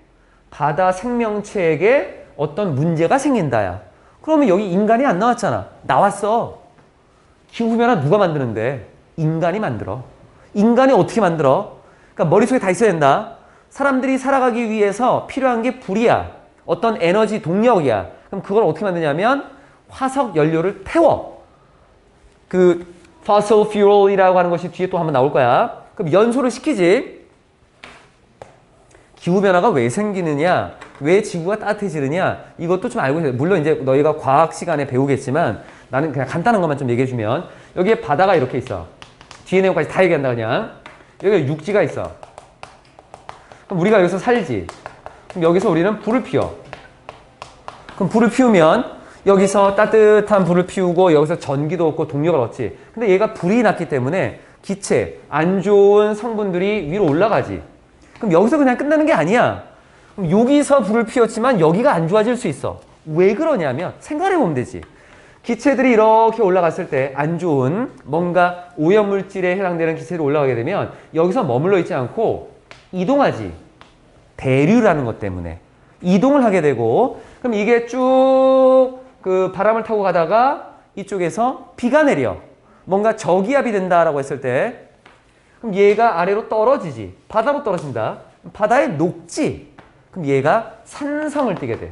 바다 생명체에게 어떤 문제가 생긴다야. 그러면 여기 인간이 안 나왔잖아. 나왔어. 기후변화 누가 만드는데? 인간이 만들어. 인간이 어떻게 만들어? 그러니까 머릿속에 다 있어야 된다. 사람들이 살아가기 위해서 필요한 게 불이야. 어떤 에너지 동력이야. 그럼 그걸 어떻게 만드냐면 화석 연료를 태워. 그 fossil fuel이라고 하는 것이 뒤에 또 한번 나올 거야. 그럼 연소를 시키지. 기후변화가 왜 생기느냐? 왜 지구가 따뜻해지느냐? 이것도 좀 알고 있어요. 물론 이제 너희가 과학 시간에 배우겠지만 나는 그냥 간단한 것만 좀 얘기해 주면 여기에 바다가 이렇게 있어. 뒤에 내용까지 다 얘기한다 그냥. 여기 육지가 있어. 그럼 우리가 여기서 살지. 그럼 여기서 우리는 불을 피워. 그럼 불을 피우면 여기서 따뜻한 불을 피우고 여기서 전기도 얻고 동력을 얻지. 근데 얘가 불이 났기 때문에 기체, 안 좋은 성분들이 위로 올라가지. 그럼 여기서 그냥 끝나는 게 아니야. 그럼 여기서 불을 피웠지만 여기가 안 좋아질 수 있어. 왜 그러냐면 생각해 보면 되지. 기체들이 이렇게 올라갔을 때 안 좋은 뭔가 오염물질에 해당되는 기체들이 올라가게 되면 여기서 머물러 있지 않고 이동하지. 대류라는 것 때문에. 이동을 하게 되고 그럼 이게 쭉 그 바람을 타고 가다가 이쪽에서 비가 내려. 뭔가 저기압이 된다라고 했을 때 그럼 얘가 아래로 떨어지지. 바다로 떨어진다. 바다에 녹지. 그럼 얘가 산성을 띠게 돼.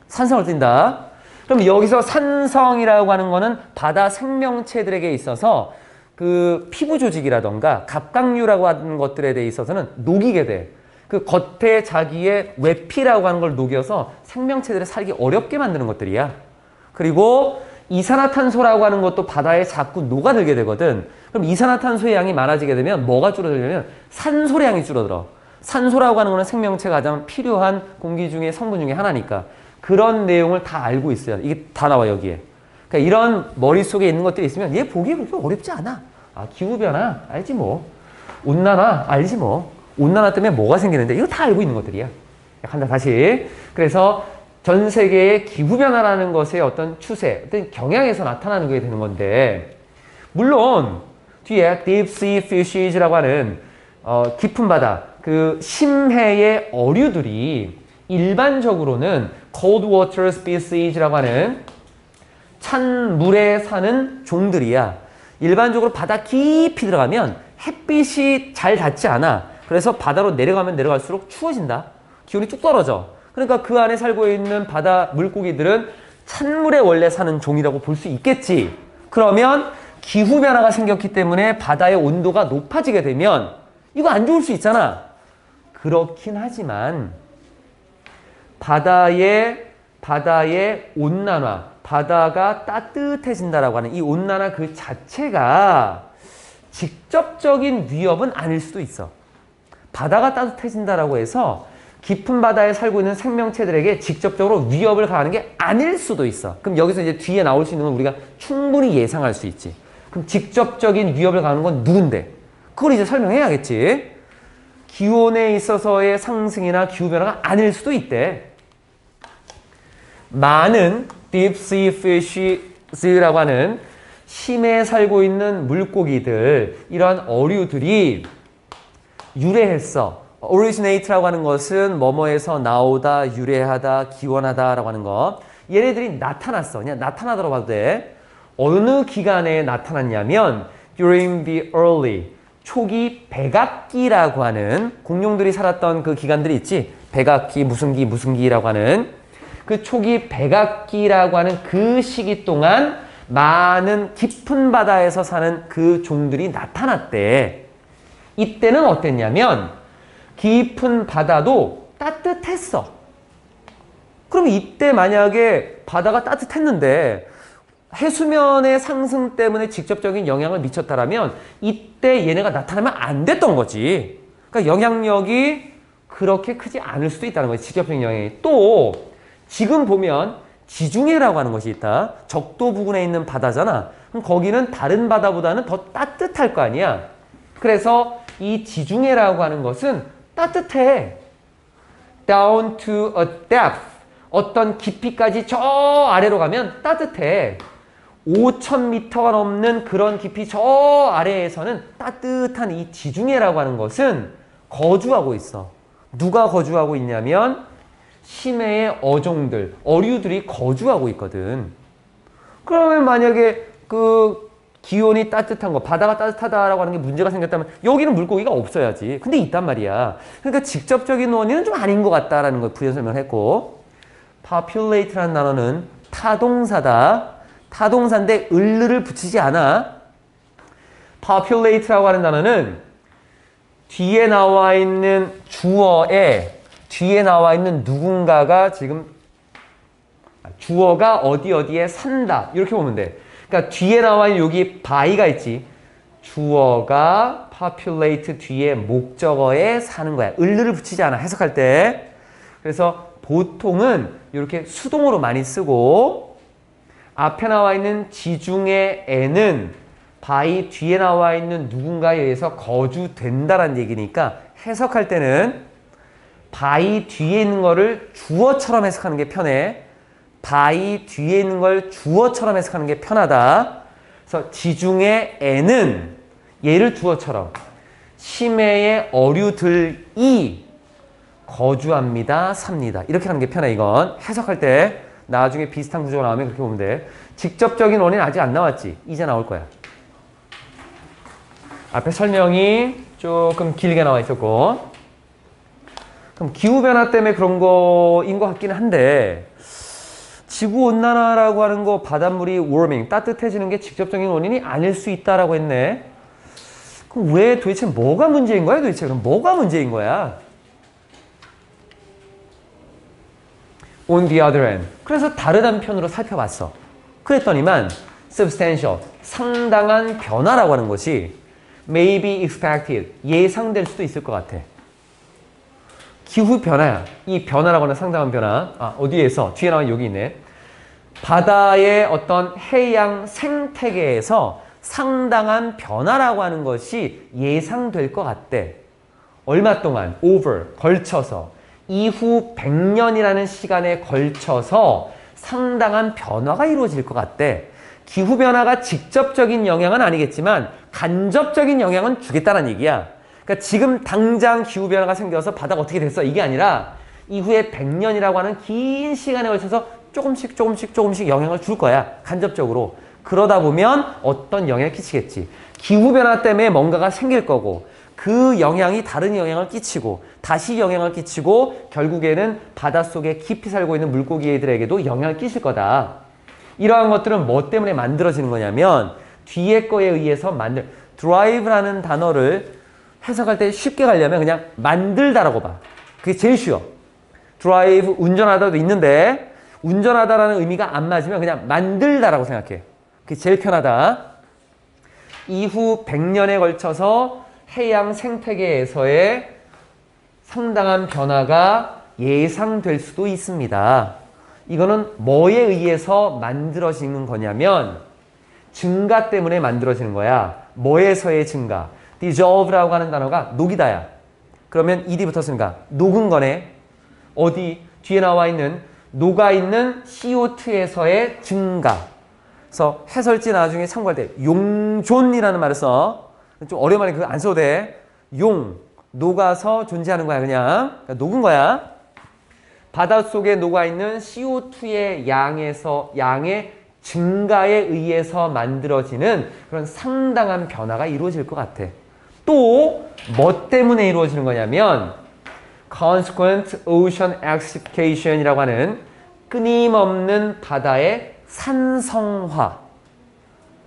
산성을 띈다. 그럼 여기서 산성이라고 하는 거는 바다 생명체들에게 있어서 그 피부 조직이라던가 갑각류라고 하는 것들에 대해 있어서는 녹이게 돼. 그 겉에 자기의 외피라고 하는 걸 녹여서 생명체들이 살기 어렵게 만드는 것들이야. 그리고 이산화탄소라고 하는 것도 바다에 자꾸 녹아들게 되거든. 그럼 이산화탄소의 양이 많아지게 되면 뭐가 줄어들냐면 산소의 양이 줄어들어. 산소라고 하는 거는 생명체가 가장 필요한 공기 중에 성분 중에 하나니까. 그런 내용을 다 알고 있어요. 이게 다 나와 여기에. 그러니까 이런 머릿속에 있는 것들이 있으면 얘 보기에 그렇게 어렵지 않아. 아, 기후변화 알지 뭐. 온난화 알지 뭐. 온난화 때문에 뭐가 생기는데 이거 다 알고 있는 것들이야. 간다 다시. 그래서 전 세계의 기후변화라는 것의 어떤 추세, 어떤 경향에서 나타나는 게 되는 건데 물론 뒤에 deep sea fishes라고 하는 깊은 바다, 그 심해의 어류들이 일반적으로는 cold water species라고 하는 찬 물에 사는 종들이야. 일반적으로 바다 깊이 들어가면 햇빛이 잘 닿지 않아. 그래서 바다로 내려가면 내려갈수록 추워진다. 기온이 뚝 떨어져. 그러니까 그 안에 살고 있는 바다 물고기들은 찬물에 원래 사는 종이라고 볼 수 있겠지. 그러면 기후변화가 생겼기 때문에 바다의 온도가 높아지게 되면 이거 안 좋을 수 있잖아. 그렇긴 하지만 바다의 온난화, 바다가 따뜻해진다라고 하는 이 온난화 그 자체가 직접적인 위협은 아닐 수도 있어. 바다가 따뜻해진다라고 해서 깊은 바다에 살고 있는 생명체들에게 직접적으로 위협을 가하는 게 아닐 수도 있어. 그럼 여기서 이제 뒤에 나올 수 있는 건 우리가 충분히 예상할 수 있지. 그럼 직접적인 위협을 가하는 건 누군데? 그걸 이제 설명해야겠지. 기온에 있어서의 상승이나 기후변화가 아닐 수도 있대. 많은 deep sea fishes라고 하는 심해에 살고 있는 물고기들, 이러한 어류들이 유래했어. originate라고 하는 것은 뭐뭐에서 나오다, 유래하다, 기원하다라고 하는 거. 얘네들이 나타났어. 그냥 나타나더라고 봐도 돼. 어느 기간에 나타났냐면 during the early, 초기 백악기라고 하는 공룡들이 살았던 그 기간들이 있지. 백악기, 무슨 기라고 하는 그 초기 백악기라고 하는 그 시기 동안 많은 깊은 바다에서 사는 그 종들이 나타났대. 이때는 어땠냐면 깊은 바다도 따뜻했어. 그럼 이때 만약에 바다가 따뜻했는데 해수면의 상승 때문에 직접적인 영향을 미쳤다라면 이때 얘네가 나타나면 안 됐던 거지. 그러니까 영향력이 그렇게 크지 않을 수도 있다는 거지. 직접적인 영향이. 또 지금 보면 지중해라고 하는 것이 있다. 적도 부근에 있는 바다잖아. 그럼 거기는 다른 바다보다는 더 따뜻할 거 아니야. 그래서 이 지중해라고 하는 것은 따뜻해. Down to a depth. 어떤 깊이까지 저 아래로 가면 따뜻해. 5,000m가 넘는 그런 깊이 저 아래에서는 따뜻한 이 지중해라고 하는 것은 거주하고 있어. 누가 거주하고 있냐면 심해의 어종들, 어류들이 거주하고 있거든. 그러면 만약에 그 기온이 따뜻한 거, 바다가 따뜻하다라고 하는 게 문제가 생겼다면 여기는 물고기가 없어야지. 근데 있단 말이야. 그러니까 직접적인 원인은 좀 아닌 것 같다라는 걸 부연 설명을 했고, populate라는 단어는 타동사다. 타동사인데 을를 붙이지 않아. populate라고 하는 단어는 뒤에 나와 있는 주어에 뒤에 나와 있는 누군가가 지금 주어가 어디 어디에 산다. 이렇게 보면 돼. 그러니까 뒤에 나와 있는 여기 by가 있지. 주어가 populate 뒤에 목적어에 사는 거야. 을을 붙이지 않아. 해석할 때. 그래서 보통은 이렇게 수동으로 많이 쓰고 앞에 나와 있는 지중해 에는 by 뒤에 나와 있는 누군가에 의해서 거주된다라는 얘기니까 해석할 때는 by 뒤에 있는 거를 주어처럼 해석하는 게 편해. by 뒤에 있는 걸 주어처럼 해석하는 게 편하다. 그래서 지중해 에는 얘를 주어처럼 심해의 어류들이 거주합니다. 삽니다. 이렇게 하는 게 편해. 이건 해석할 때 나중에 비슷한 구조가 나오면 그렇게 보면 돼. 직접적인 원인은 아직 안 나왔지. 이제 나올 거야. 앞에 설명이 조금 길게 나와 있었고, 그럼 기후변화 때문에 그런 거인 것 같기는 한데 지구온난화라고 하는 거 바닷물이 warming, 따뜻해지는 게 직접적인 원인이 아닐 수 있다라고 했네. 그럼 왜 도대체 뭐가 문제인 거야? 도대체 그럼 뭐가 문제인 거야? On the other hand. 그래서 다른 한편으로 살펴봤어. 그랬더니만 substantial, 상당한 변화라고 하는 것이 may be expected, 예상될 수도 있을 것 같아. 기후 변화야. 이 변화라고 하는 상당한 변화. 어디에서? 뒤에 나온 여기 있네. 바다의 어떤 해양 생태계에서 상당한 변화라고 하는 것이 예상될 것 같대. 얼마 동안? over, 걸쳐서. 이후 100년이라는 시간에 걸쳐서 상당한 변화가 이루어질 것 같대. 기후변화가 직접적인 영향은 아니겠지만 간접적인 영향은 주겠다는 얘기야. 그러니까 지금 당장 기후변화가 생겨서 바다가 어떻게 됐어? 이게 아니라 이후에 100년이라고 하는 긴 시간에 걸쳐서 조금씩 영향을 줄 거야. 간접적으로. 그러다 보면 어떤 영향을 끼치겠지. 기후변화 때문에 뭔가가 생길 거고 그 영향이 다른 영향을 끼치고 다시 영향을 끼치고 결국에는 바닷속에 깊이 살고 있는 물고기들에게도 영향을 끼칠 거다. 이러한 것들은 뭐 때문에 만들어지는 거냐면 뒤에 거에 의해서 drive라는 단어를 해석할 때 쉽게 가려면 그냥 만들다라고 봐. 그게 제일 쉬워. drive, 운전하다도 있는데 운전하다라는 의미가 안 맞으면 그냥 만들다라고 생각해. 그게 제일 편하다. 이후 100년에 걸쳐서 해양 생태계에서의 상당한 변화가 예상될 수도 있습니다. 이거는 뭐에 의해서 만들어지는 거냐면 증가 때문에 만들어지는 거야. 뭐에서의 증가? dissolve라고 하는 단어가 녹이다야. 그러면 ed이 붙었으니까 녹은 거네. 어디? 뒤에 나와 있는 녹아있는 CO2에서의 증가. 그래서 해설지 나중에 참고할 때 용존이라는 말을 써. 좀 어려운 말이 그거 안 써도 돼. 용, 녹아서 존재하는 거야 그냥. 그러니까 녹은 거야. 바닷속에 녹아있는 CO2의 양의 증가에 의해서 만들어지는 그런 상당한 변화가 이루어질 것 같아. 또 뭐 때문에 이루어지는 거냐면 consequent ocean acidification이라고 하는 끊임없는 바다의 산성화.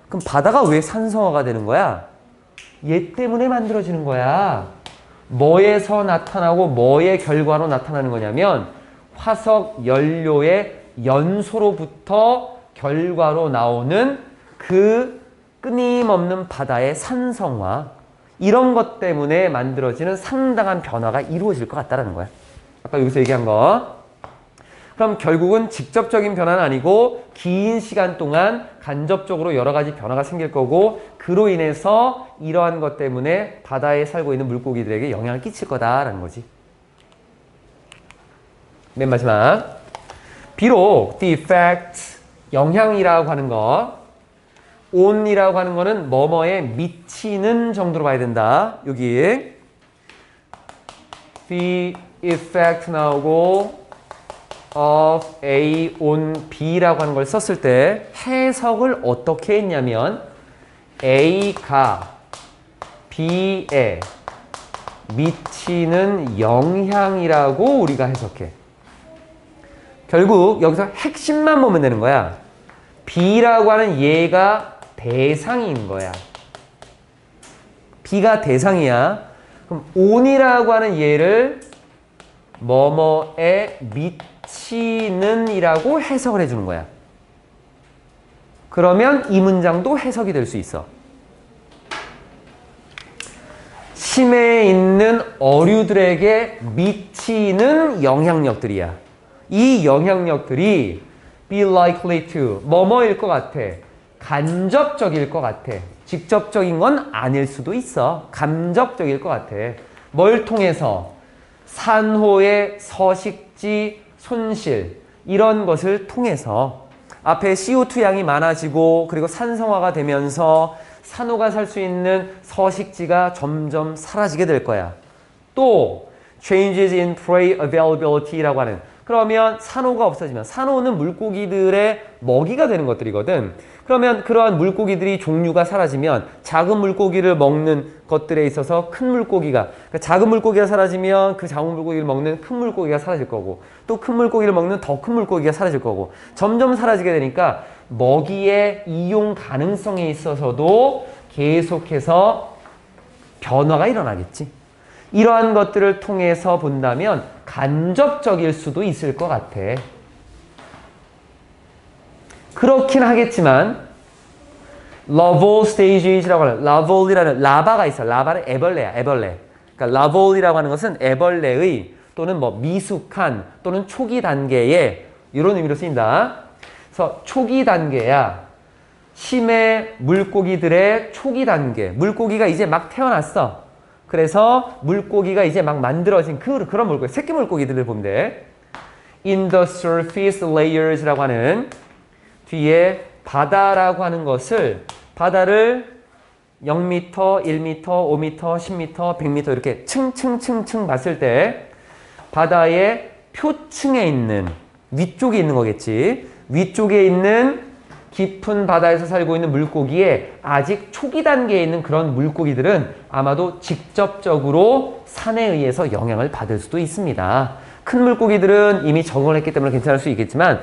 그럼 바다가 왜 산성화가 되는 거야? 얘 때문에 만들어지는 거야. 뭐에서 나타나고 뭐의 결과로 나타나는 거냐면 화석 연료의 연소로부터 결과로 나오는 그 끊임없는 바다의 산성화, 이런 것 때문에 만들어지는 상당한 변화가 이루어질 것 같다는 거야. 아까 여기서 얘기한 거. 그럼 결국은 직접적인 변화는 아니고 긴 시간 동안 간접적으로 여러 가지 변화가 생길 거고, 그로 인해서 이러한 것 때문에 바다에 살고 있는 물고기들에게 영향을 끼칠 거다라는 거지. 맨 마지막. 비록 the effect, 영향이라고 하는 거, on이라고 하는 거는 뭐뭐에 미치는 정도로 봐야 된다. 여기 the effect 나오고 of A on B라고 하는 걸 썼을 때 해석을 어떻게 했냐면 A가 B에 미치는 영향이라고 우리가 해석해. 결국 여기서 핵심만 보면 되는 거야. B라고 하는 얘가 대상인 거야. B가 대상이야. 그럼 on이라고 하는 얘를 뭐뭐에 미치는 이라고 해석을 해주는 거야. 그러면 이 문장도 해석이 될 수 있어. 심해에 있는 어류들에게 미치는 영향력들이야. 이 영향력들이 be likely to, 뭐뭐일 것 같아. 간접적일 것 같아. 직접적인 건 아닐 수도 있어. 간접적일 것 같아. 뭘 통해서? 산호의 서식지 손실, 이런 것을 통해서 앞에 CO2 양이 많아지고 그리고 산성화가 되면서 산호가 살 수 있는 서식지가 점점 사라지게 될 거야. 또 changes in prey availability라고 하는, 그러면 산호가 없어지면, 산호는 물고기들의 먹이가 되는 것들이거든. 그러면 그러한 물고기들이 종류가 사라지면 작은 물고기를 먹는 것들에 있어서 큰 물고기가, 그러니까 작은 물고기가 사라지면 그 작은 물고기를 먹는 큰 물고기가 사라질 거고, 또 큰 물고기를 먹는 더 큰 물고기가 사라질 거고, 점점 사라지게 되니까 먹이의 이용 가능성에 있어서도 계속해서 변화가 일어나겠지. 이러한 것들을 통해서 본다면 간접적일 수도 있을 것 같아. 그렇긴 하겠지만 larval stages라고 하는, larval이라는 라바가 있어. 라바는 애벌레야, 애벌레. 그러니까 larval이라고 하는 것은 애벌레의 또는 뭐 미숙한 또는 초기 단계의, 이런 의미로 쓰인다. 그래서 초기 단계야. 심해 물고기들의 초기 단계. 물고기가 이제 막 태어났어. 그래서 물고기가 이제 막 만들어진 그런 물고기, 새끼 물고기들을 보면 돼. In the surface layers라고 하는, 뒤에 바다라고 하는 것을, 바다를 0m, 1m, 5m, 10m, 100m 이렇게 층층층층 봤을 때 바다의 표층에 있는, 위쪽에 있는 거겠지. 위쪽에 있는 깊은 바다에서 살고 있는 물고기에 아직 초기 단계에 있는 그런 물고기들은 아마도 직접적으로 산에 의해서 영향을 받을 수도 있습니다. 큰 물고기들은 이미 적응을 했기 때문에 괜찮을 수 있겠지만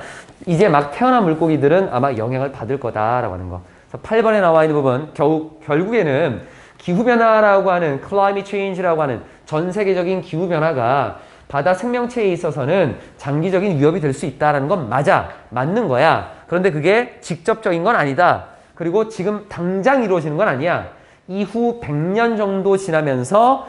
이제 막 태어난 물고기들은 아마 영향을 받을 거다라고 하는 거. 그래서 8번에 나와 있는 부분, 결국에는 기후변화라고 하는, climate change라고 하는 전 세계적인 기후변화가 바다 생명체에 있어서는 장기적인 위협이 될 수 있다는 건 맞아. 맞는 거야. 그런데 그게 직접적인 건 아니다. 그리고 지금 당장 이루어지는 건 아니야. 이후 100년 정도 지나면서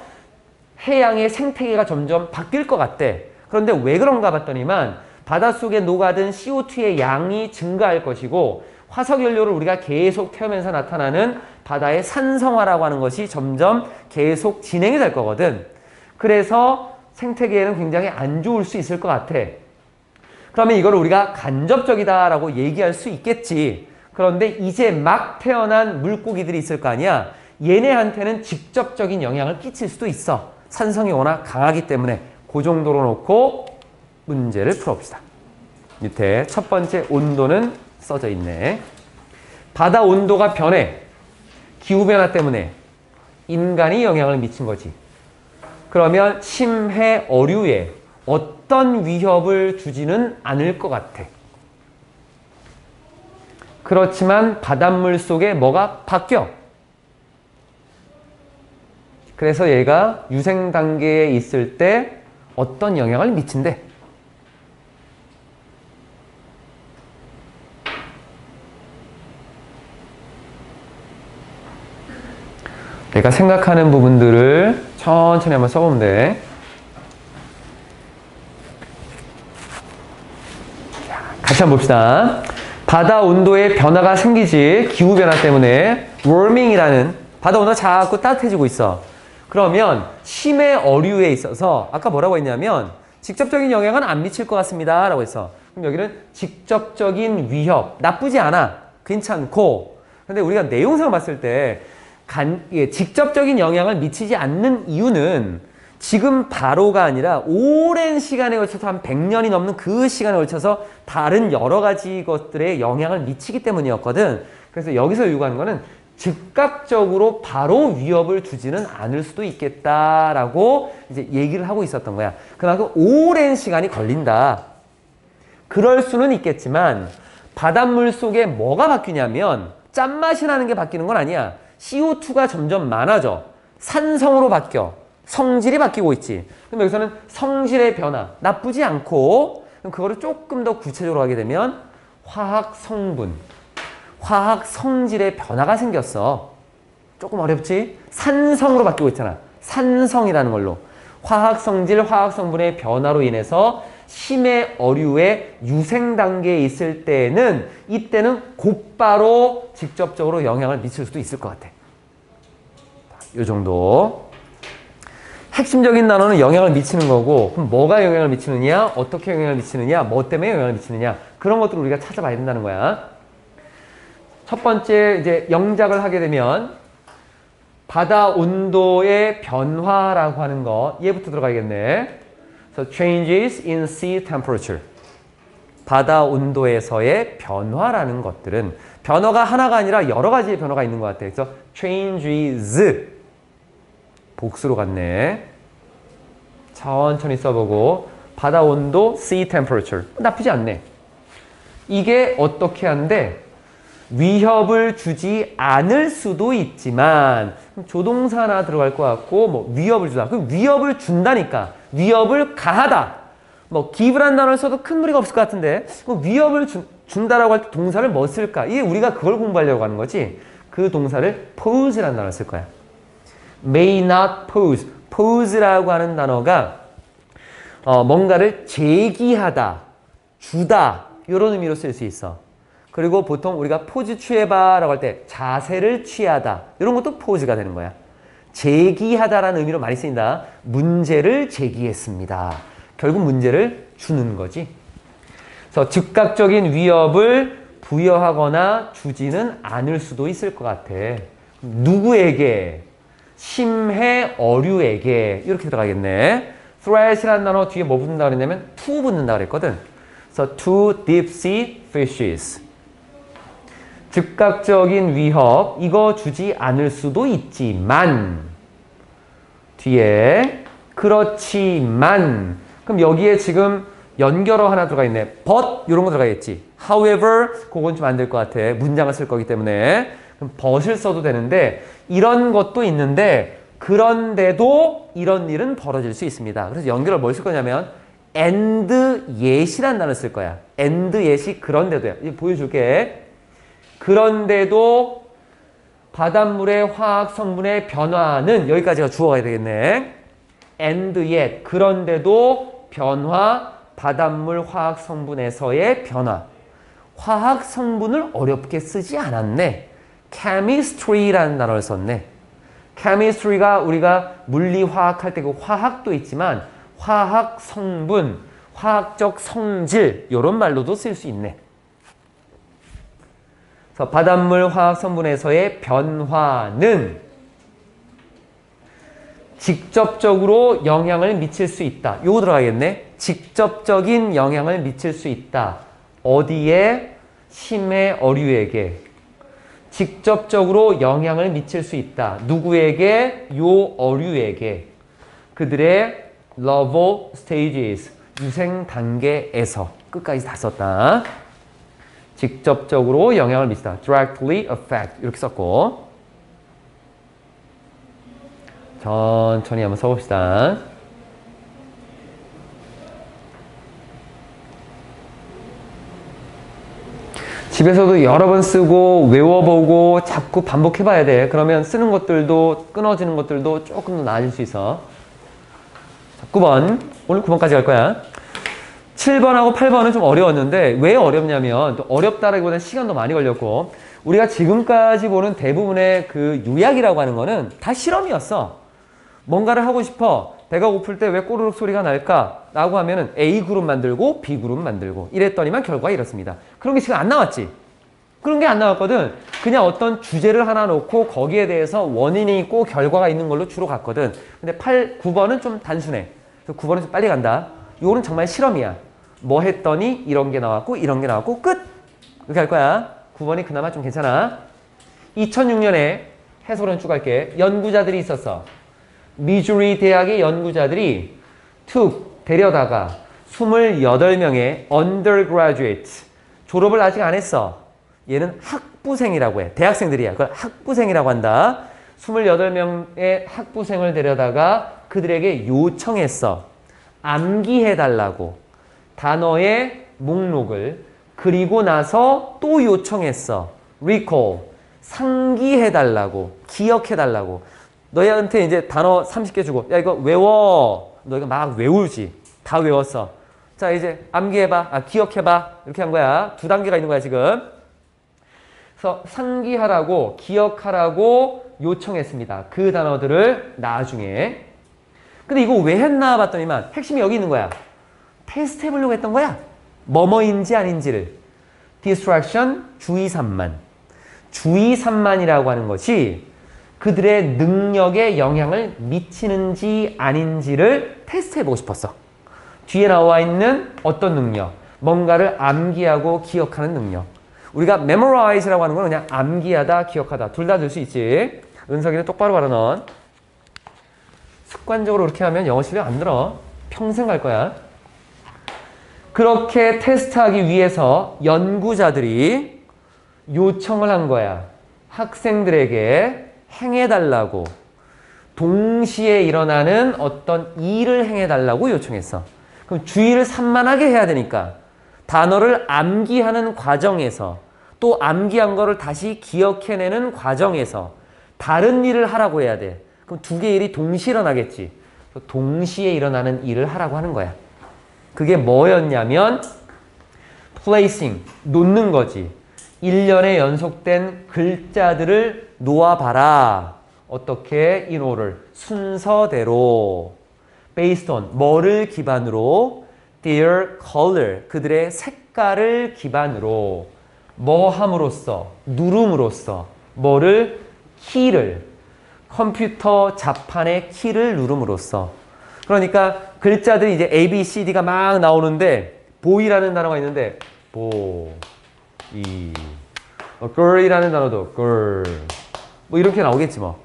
해양의 생태계가 점점 바뀔 것 같대. 그런데 왜 그런가 봤더니만 바닷속에 녹아든 CO2의 양이 증가할 것이고 화석연료를 우리가 계속 태우면서 나타나는 바다의 산성화라고 하는 것이 점점 계속 진행이 될 거거든. 그래서 생태계에는 굉장히 안 좋을 수 있을 것 같아. 그러면 이걸 우리가 간접적이다라고 얘기할 수 있겠지. 그런데 이제 막 태어난 물고기들이 있을 거 아니야. 얘네한테는 직접적인 영향을 끼칠 수도 있어. 산성이 워낙 강하기 때문에. 그 정도로 놓고 문제를 풀어봅시다. 밑에 첫 번째 온도는 써져 있네. 바다 온도가 변해. 기후변화 때문에 인간이 영향을 미친 거지. 그러면 심해 어류에 어떤 위협을 주지는 않을 것 같아. 그렇지만 바닷물 속에 뭐가 바뀌어? 그래서 얘가 유생 단계에 있을 때 어떤 영향을 미친대? 내가 생각하는 부분들을 천천히 한번 써보면 돼. 같이 한번 봅시다. 바다 온도에 변화가 생기지. 기후변화 때문에 warming이라는 바다 온도가 자꾸 따뜻해지고 있어. 그러면 심해 어류에 있어서 아까 뭐라고 했냐면 직접적인 영향은 안 미칠 것 같습니다 라고 했어. 그럼 여기는 직접적인 위협, 나쁘지 않아, 괜찮고. 근데 우리가 내용상 봤을 때 직접적인 영향을 미치지 않는 이유는 지금 바로가 아니라 오랜 시간에 걸쳐서 한 100년이 넘는 그 시간에 걸쳐서 다른 여러 가지 것들에 영향을 미치기 때문이었거든. 그래서 여기서 요구하는 거는 즉각적으로 바로 위협을 주지는 않을 수도 있겠다라고 이제 얘기를 하고 있었던 거야. 그만큼 오랜 시간이 걸린다. 그럴 수는 있겠지만 바닷물 속에 뭐가 바뀌냐면 짠맛이 나는 게 바뀌는 건 아니야. CO2가 점점 많아져. 산성으로 바뀌어. 성질이 바뀌고 있지. 그럼 여기서는 성질의 변화, 나쁘지 않고, 그럼 그거를 조금 더 구체적으로 하게 되면 화학 성분, 화학 성질의 변화가 생겼어. 조금 어렵지? 산성으로 바뀌고 있잖아. 산성이라는 걸로. 화학 성질, 화학 성분의 변화로 인해서 심해 어류의 유생 단계에 있을 때는 이때는 곧바로 직접적으로 영향을 미칠 수도 있을 것 같아. 이 정도. 핵심적인 단어는 영향을 미치는 거고, 그럼 뭐가 영향을 미치느냐, 어떻게 영향을 미치느냐, 뭐 때문에 영향을 미치느냐, 그런 것들을 우리가 찾아봐야 된다는 거야. 첫 번째 이제 영작을 하게 되면 바다 온도의 변화라고 하는 거, 얘부터 들어가야겠네. So changes in sea temperature. 바다 온도에서의 변화라는 것들은 변화가 하나가 아니라 여러 가지의 변화가 있는 것 같아. 그래서 changes 복수로 갔네. 천천히 써보고 바다 온도 sea temperature 나쁘지 않네. 이게 어떻게 하는데 위협을 주지 않을 수도 있지만 조동사나 들어갈 것 같고 뭐 위협을 주다. 그럼 위협을 준다니까. 위협을 가하다. 뭐 give란 단어를 써도 큰 무리가 없을 것 같은데 위협을 준다라고 할 때 동사를 뭐 쓸까? 이게 우리가 그걸 공부하려고 하는 거지. 그 동사를 pose라는 단어를 쓸 거야. may not pose. pose라고 하는 단어가 뭔가를 제기하다, 주다 이런 의미로 쓸 수 있어. 그리고 보통 우리가 포즈 취해봐라고 할 때 자세를 취하다 이런 것도 포즈가 되는 거야. 제기하다라는 의미로 많이 쓰인다. 문제를 제기했습니다. 결국 문제를 주는 거지. 그래서 즉각적인 위협을 부여하거나 주지는 않을 수도 있을 것 같아. 누구에게? 심해 어류에게 이렇게 들어가겠네. threat이라는 단어 뒤에 뭐 붙는다 그랬냐면 to 붙는다 그랬거든. 그래서 to deep sea fishes. 즉각적인 위협 이거 주지 않을 수도 있지만 뒤에 그렇지만 그럼 여기에 지금 연결어 하나 들어가 있네. but 이런 거 들어가겠지. however 그건 좀 안 될 것 같아. 문장을 쓸 거기 때문에. 그럼 but을 써도 되는데 이런 것도 있는데 그런데도 이런 일은 벌어질 수 있습니다. 그래서 연결을 뭘 쓸 거냐면 and yet이라는 단어를 쓸 거야. and yet이 그런데도야. 이거 보여줄게. 그런데도 바닷물의 화학 성분의 변화는 여기까지가 주어가 되겠네. and yet 그런데도 변화 바닷물 화학 성분에서의 변화. 화학 성분을 어렵게 쓰지 않았네. chemistry라는 단어를 썼네. chemistry가 우리가 물리 화학 할 때 그 화학도 있지만 화학 성분, 화학적 성질 이런 말로도 쓸 수 있네. 그래서 바닷물 화학 성분에서의 변화는 직접적으로 영향을 미칠 수 있다. 요거 들어가겠네. 직접적인 영향을 미칠 수 있다. 어디에? 심해 어류에게. 직접적으로 영향을 미칠 수 있다. 누구에게? 요 어류에게. 그들의 larval stages, 유생 단계에서. 끝까지 다 썼다. 직접적으로 영향을 미치다. directly affect 이렇게 썼고. 천천히 한번 써봅시다. 집에서도 여러 번 쓰고 외워보고 자꾸 반복해봐야 돼. 그러면 쓰는 것들도 끊어지는 것들도 조금 더 나아질 수 있어. 자, 9번. 오늘 9번까지 갈 거야. 7번하고 8번은 좀 어려웠는데 왜 어렵냐면 또 어렵다라기보다는 시간도 많이 걸렸고 우리가 지금까지 보는 대부분의 그 요약이라고 하는 거는 다 실험이었어. 뭔가를 하고 싶어. 배가 고플 때 왜 꼬르륵 소리가 날까? 라고 하면은 A그룹 만들고 B그룹 만들고 이랬더니만 결과가 이렇습니다. 그런 게 지금 안 나왔지? 그런 게 안 나왔거든. 그냥 어떤 주제를 하나 놓고 거기에 대해서 원인이 있고 결과가 있는 걸로 주로 갔거든. 근데 9번은 좀 단순해. 그래서 9번은 좀 빨리 간다. 이거는 정말 실험이야. 뭐 했더니 이런 게 나왔고 이런 게 나왔고 끝! 이렇게 할 거야. 9번이 그나마 좀 괜찮아. 2006년에 해설은 쭉 할게. 연구자들이 있었어. 미주리 대학의 연구자들이 데려다가 28명의 undergraduate, 졸업을 아직 안 했어. 얘는 학부생이라고 해. 대학생들이야. 그걸 학부생이라고 한다. 28명의 학부생을 데려다가 그들에게 요청했어. 암기해달라고. 단어의 목록을. 그리고 나서 또 요청했어. recall. 상기해달라고. 기억해달라고. 너희한테 이제 단어 30개 주고 야 이거 외워. 너희가 막 외우지. 다 외웠어. 자 이제 암기해봐. 기억해봐. 이렇게 한 거야. 두 단계가 있는 거야 지금. 그래서 상기하라고 기억하라고 요청했습니다. 그 단어들을 나중에. 근데 이거 왜 했나 봤더니만 핵심이 여기 있는 거야. 테스트 해보려고 했던 거야. 뭐뭐인지 아닌지를. distraction, 주의 산만. 주의 산만이라고 하는 것이 그들의 능력에 영향을 미치는지 아닌지를 테스트해보고 싶었어. 뒤에 나와 있는 어떤 능력, 뭔가를 암기하고 기억하는 능력. 우리가 memorize라고 하는 건 그냥 암기하다, 기억하다. 둘 다 될 수 있지. 은석이는 똑바로 바로 넌. 습관적으로 그렇게 하면 영어 실력 안 늘어. 평생 갈 거야. 그렇게 테스트하기 위해서 연구자들이 요청을 한 거야. 학생들에게 행해달라고. 동시에 일어나는 어떤 일을 행해달라고 요청했어. 그럼 주의를 산만하게 해야 되니까 단어를 암기하는 과정에서 또 암기한 거를 다시 기억해내는 과정에서 다른 일을 하라고 해야 돼. 그럼 두 개의 일이 동시에 일어나겠지. 동시에 일어나는 일을 하라고 하는 거야. 그게 뭐였냐면 placing, 놓는 거지. 1년에 연속된 글자들을 놓아봐라. 어떻게? in order, 순서대로. based on, 뭐를 기반으로? their color, 그들의 색깔을 기반으로. 뭐 함으로써? 누름으로써. 뭐를? 키를. 컴퓨터 자판의 키를 누름으로써. 그러니까 글자들이 이제 A, B, C, D가 막 나오는데 boy라는 단어가 있는데 boy, girl이라는 단어도 girl. 뭐 이렇게 나오겠지 뭐.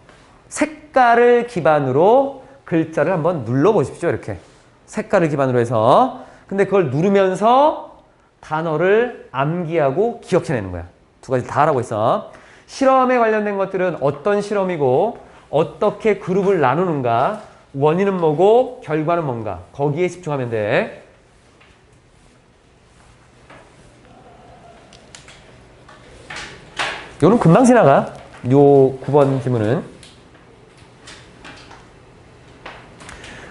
색깔을 기반으로 글자를 한번 눌러보십시오. 이렇게. 색깔을 기반으로 해서. 근데 그걸 누르면서 단어를 암기하고 기억해내는 거야. 두 가지 다 하라고 있어. 실험에 관련된 것들은 어떤 실험이고 어떻게 그룹을 나누는가, 원인은 뭐고 결과는 뭔가, 거기에 집중하면 돼. 요는 금방 지나가. 요 9번 지문은.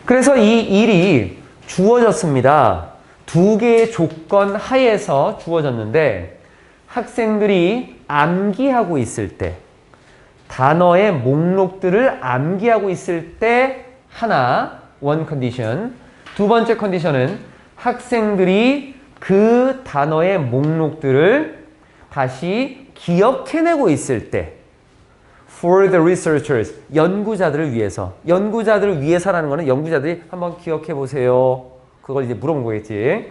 그래서 이 일이 주어졌습니다. 두 개의 조건 하에서 주어졌는데 학생들이 암기하고 있을 때, 단어의 목록들을 암기하고 있을 때 하나, 원 컨디션. 두 번째 컨디션은 학생들이 그 단어의 목록들을 다시 기억해내고 있을 때, for the researchers, 연구자들을 위해서. 연구자들을 위해서라는 거는 연구자들이 한번 기억해 보세요. 그걸 이제 물어본 거겠지.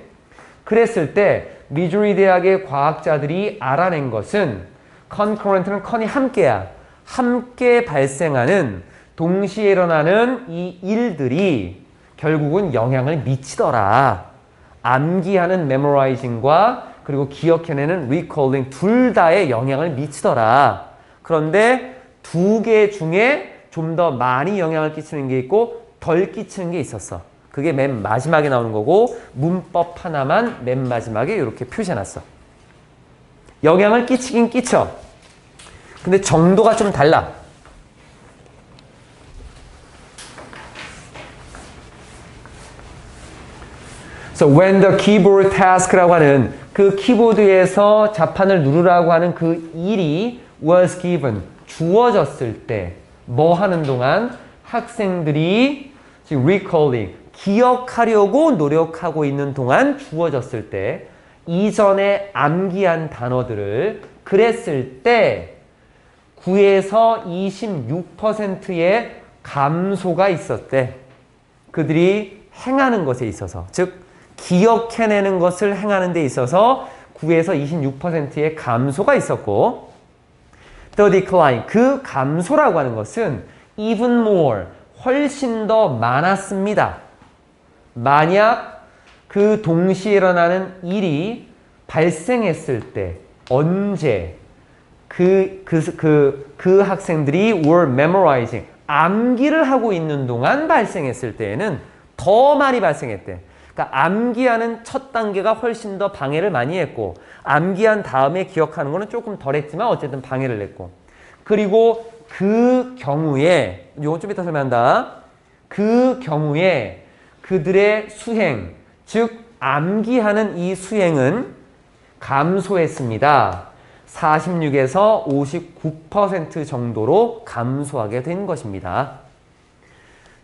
그랬을 때 미주리 대학의 과학자들이 알아낸 것은 concurrent는 con이 함께야. 함께 발생하는, 동시에 일어나는 이 일들이 결국은 영향을 미치더라. 암기하는 memorizing과 그리고 기억해내는 recalling 둘 다에 영향을 미치더라. 그런데 두 개 중에 좀 더 많이 영향을 끼치는 게 있고 덜 끼치는 게 있었어. 그게 맨 마지막에 나오는 거고 문법 하나만 맨 마지막에 이렇게 표시해놨어. 영향을 끼치긴 끼쳐. 근데 정도가 좀 달라. So when the keyboard task라고 하는 그 키보드에서 자판을 누르라고 하는 그 일이 was given, 주어졌을 때 뭐 하는 동안 학생들이 지금 recalling, 기억하려고 노력하고 있는 동안 주어졌을 때 이전에 암기한 단어들을 그랬을 때 9에서 26%의 감소가 있었대. 그들이 행하는 것에 있어서, 즉 기억해내는 것을 행하는 데 있어서 9에서 26%의 감소가 있었고 The decline, 그 감소라고 하는 것은 even more, 훨씬 더 많았습니다. 만약 그 동시에 일어나는 일이 발생했을 때 언제 그 학생들이 were memorizing, 암기를 하고 있는 동안 발생했을 때에는 더 많이 발생했대. 그러니까 암기하는 첫 단계가 훨씬 더 방해를 많이 했고 암기한 다음에 기억하는 거는 조금 덜 했지만 어쨌든 방해를 냈고 그리고 그 경우에 이건 좀 이따 설명한다. 그 경우에 그들의 수행, 즉 암기하는 이 수행은 감소했습니다. 46에서 59% 정도로 감소하게 된 것입니다.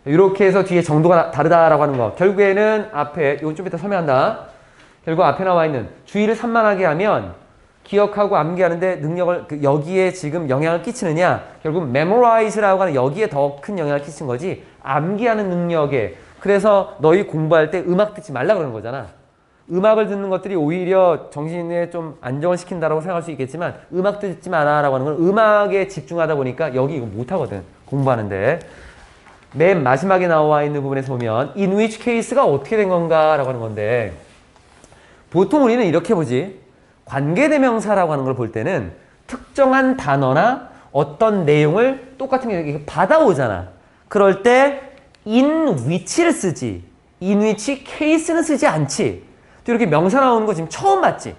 이렇게 해서 뒤에 정도가 다르다라고 하는 거. 결국에는 앞에, 이건 좀 이따 설명한다. 결국 앞에 나와 있는 주의를 산만하게 하면 기억하고 암기하는데 능력을, 여기에 지금 영향을 끼치느냐. 결국 memorize라고 하는 여기에 더 큰 영향을 끼친 거지. 암기하는 능력에. 그래서 너희 공부할 때 음악 듣지 말라 그러는 거잖아. 음악을 듣는 것들이 오히려 정신에 좀 안정을 시킨다라고 생각할 수 있겠지만 음악 듣지 마라라고 하는 건 음악에 집중하다 보니까 여기 이거 못하거든. 공부하는데. 맨 마지막에 나와 있는 부분에서 보면 in which case가 어떻게 된 건가 라고 하는 건데 보통 우리는 이렇게 보지. 관계대명사라고 하는 걸 볼 때는 특정한 단어나 어떤 내용을 똑같은 게 받아오잖아. 그럴 때 in which를 쓰지. in which case는 쓰지 않지. 또 이렇게 명사 나오는 거 지금 처음 봤지?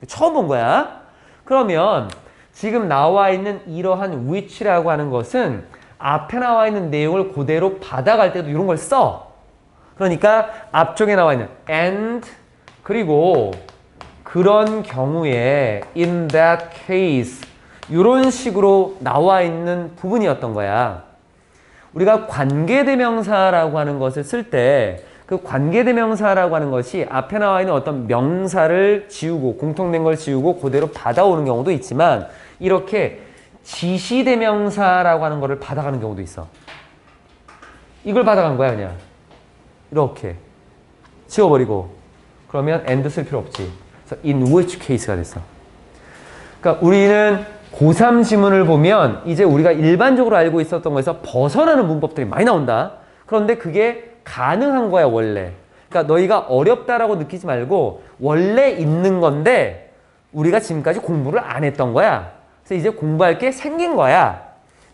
처음 본 거야. 그러면 지금 나와 있는 이러한 which라고 하는 것은 앞에 나와 있는 내용을 그대로 받아갈 때도 이런 걸 써. 그러니까 앞쪽에 나와 있는 and 그리고 그런 경우에 in that case 이런 식으로 나와 있는 부분이었던 거야. 우리가 관계대명사라고 하는 것을 쓸 때 그 관계대명사라고 하는 것이 앞에 나와 있는 어떤 명사를 지우고 공통된 걸 지우고 그대로 받아오는 경우도 있지만 이렇게 지시대명사라고 하는 거를 받아가는 경우도 있어. 이걸 받아간 거야 그냥. 이렇게 지워버리고 그러면 and 쓸 필요 없지. 그래서 in which case가 됐어. 그러니까 우리는 고3 지문을 보면 이제 우리가 일반적으로 알고 있었던 거에서 벗어나는 문법들이 많이 나온다. 그런데 그게 가능한 거야 원래. 그러니까 너희가 어렵다라고 느끼지 말고 원래 있는 건데 우리가 지금까지 공부를 안 했던 거야. 그래서 이제 공부할 게 생긴 거야.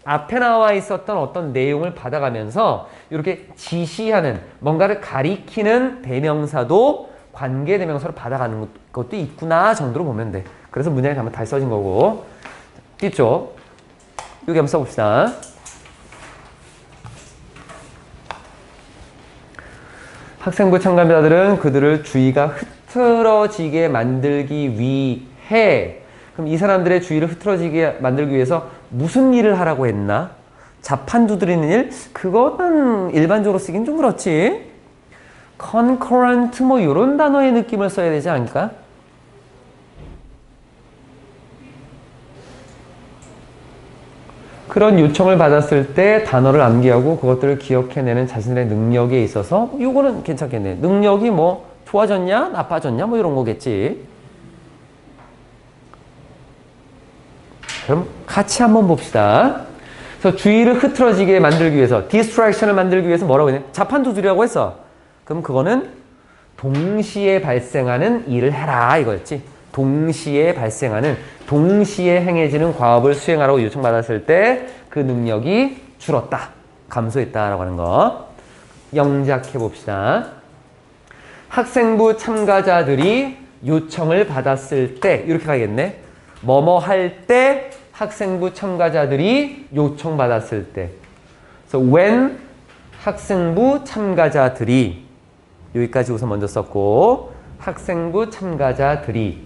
앞에 나와 있었던 어떤 내용을 받아가면서 이렇게 지시하는 뭔가를 가리키는 대명사도 관계대명사로 받아가는 것도 있구나 정도로 보면 돼. 그래서 문장에 가면 다 써진 거고. 뒤쪽 여기 한번 써봅시다. 학생부 참가자들은 그들을 주의가 흐트러지게 만들기 위해 그럼 이 사람들의 주의를 흐트러지게 만들기 위해서 무슨 일을 하라고 했나? 자판 두드리는 일? 그거는 일반적으로 쓰긴 좀 그렇지. concurrent 뭐 이런 단어의 느낌을 써야 되지 않을까? 그런 요청을 받았을 때 단어를 암기하고 그것들을 기억해내는 자신의 능력에 있어서 이거는 괜찮겠네. 능력이 뭐 좋아졌냐? 나빠졌냐? 뭐 이런 거겠지. 그럼 같이 한번 봅시다. 그래서 주의를 흐트러지게 만들기 위해서 distraction을 만들기 위해서 뭐라고 했냐? 자판 두드리라고 했어. 그럼 그거는 동시에 발생하는 일을 해라 이거였지. 동시에 발생하는 동시에 행해지는 과업을 수행하라고 요청받았을 때 그 능력이 줄었다. 감소했다라고 하는 거. 영작해 봅시다. 학생부 참가자들이 요청을 받았을 때 이렇게 가야겠네. 뭐뭐 할 때 학생부 참가자들이 요청받았을 때. So when 학생부 참가자들이 여기까지 우선 먼저 썼고 학생부 참가자들이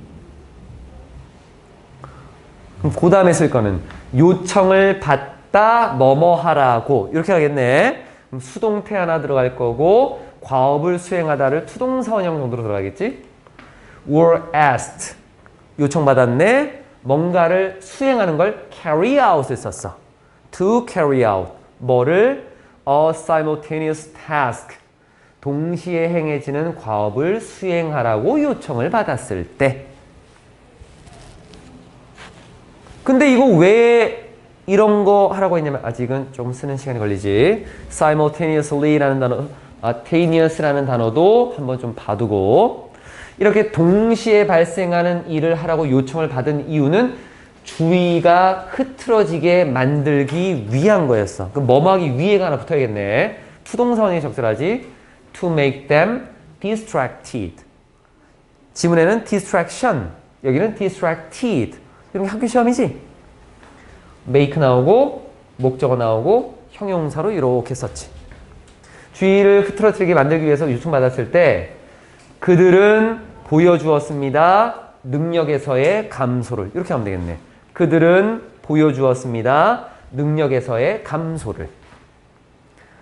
그럼 그 다음에 쓸 거는 요청을 받다 뭐뭐 하라고 이렇게 하겠네. 그럼 수동태 하나 들어갈 거고 과업을 수행하다를 투동사원형 정도로 들어가겠지. were asked 요청받았네. 뭔가를 수행하는 걸 carry out을 썼어. to carry out 뭐를 a simultaneous task 동시에 행해지는 과업을 수행하라고 요청을 받았을 때. 근데 이거 왜 이런 거 하라고 했냐면 아직은 좀 쓰는 시간이 걸리지. simultaneously라는 단어, taneous라는 단어도 한번 좀 봐두고 이렇게 동시에 발생하는 일을 하라고 요청을 받은 이유는 주의가 흐트러지게 만들기 위한 거였어. 그럼 뭐뭐하기 위해가 하나 붙어야겠네. 투동사원이 적절하지. To make them distracted. 지문에는 distraction, 여기는 distracted. 이런 게 학교 시험이지. make 나오고 목적어 나오고 형용사로 이렇게 썼지. 주의를 흐트러뜨리게 만들기 위해서 요청받았을 때 그들은 보여주었습니다. 능력에서의 감소를. 이렇게 하면 되겠네. 그들은 보여주었습니다. 능력에서의 감소를.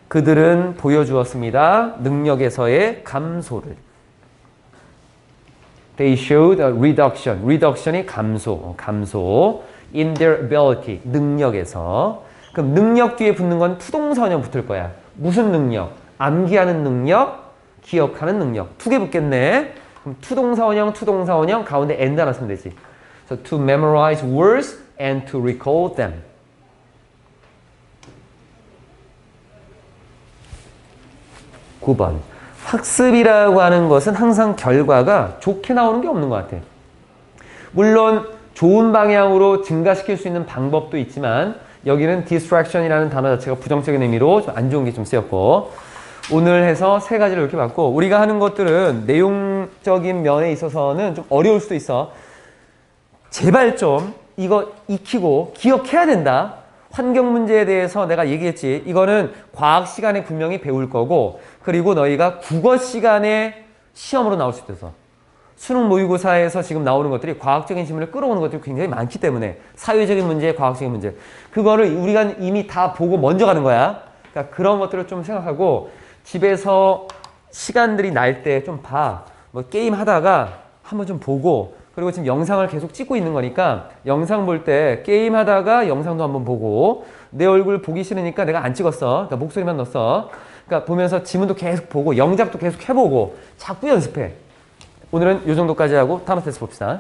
그들은 보여주었습니다. 능력에서의 감소를. They showed a reduction. reduction이 감소. 감소. In their ability. 능력에서. 그럼 능력 뒤에 붙는 건 투동사원형 붙을 거야. 무슨 능력? 암기하는 능력, 기억하는 능력. 두 개 붙겠네. 그럼 투동사원형 가운데 and 하나 쓰면 되지. So to memorize words and to recall them. (9번) 학습이라고 하는 것은 항상 결과가 좋게 나오는 게 없는 것 같아. 물론 좋은 방향으로 증가시킬 수 있는 방법도 있지만 여기는 distraction이라는 단어 자체가 부정적인 의미로 좀 안 좋은 게 좀 쓰였고 오늘 해서 세 가지를 이렇게 봤고 우리가 하는 것들은 내용적인 면에 있어서는 좀 어려울 수도 있어. 제발 좀 이거 익히고 기억해야 된다. 환경 문제에 대해서 내가 얘기했지. 이거는 과학 시간에 분명히 배울 거고 그리고 너희가 국어 시간에 시험으로 나올 수 있어서 수능 모의고사에서 지금 나오는 것들이 과학적인 질문을 끌어오는 것들이 굉장히 많기 때문에 사회적인 문제, 과학적인 문제 그거를 우리가 이미 다 보고 먼저 가는 거야. 그러니까 그런 것들을 좀 생각하고 집에서 시간들이 날 때 좀 봐. 뭐 게임 하다가 한번 좀 보고 그리고 지금 영상을 계속 찍고 있는 거니까 영상 볼 때 게임 하다가 영상도 한번 보고 내 얼굴 보기 싫으니까 내가 안 찍었어. 그러니까 목소리만 넣었어. 그러니까 보면서 지문도 계속 보고 영작도 계속 해보고 자꾸 연습해. 오늘은 이 정도까지 하고 다음 테스트 봅시다.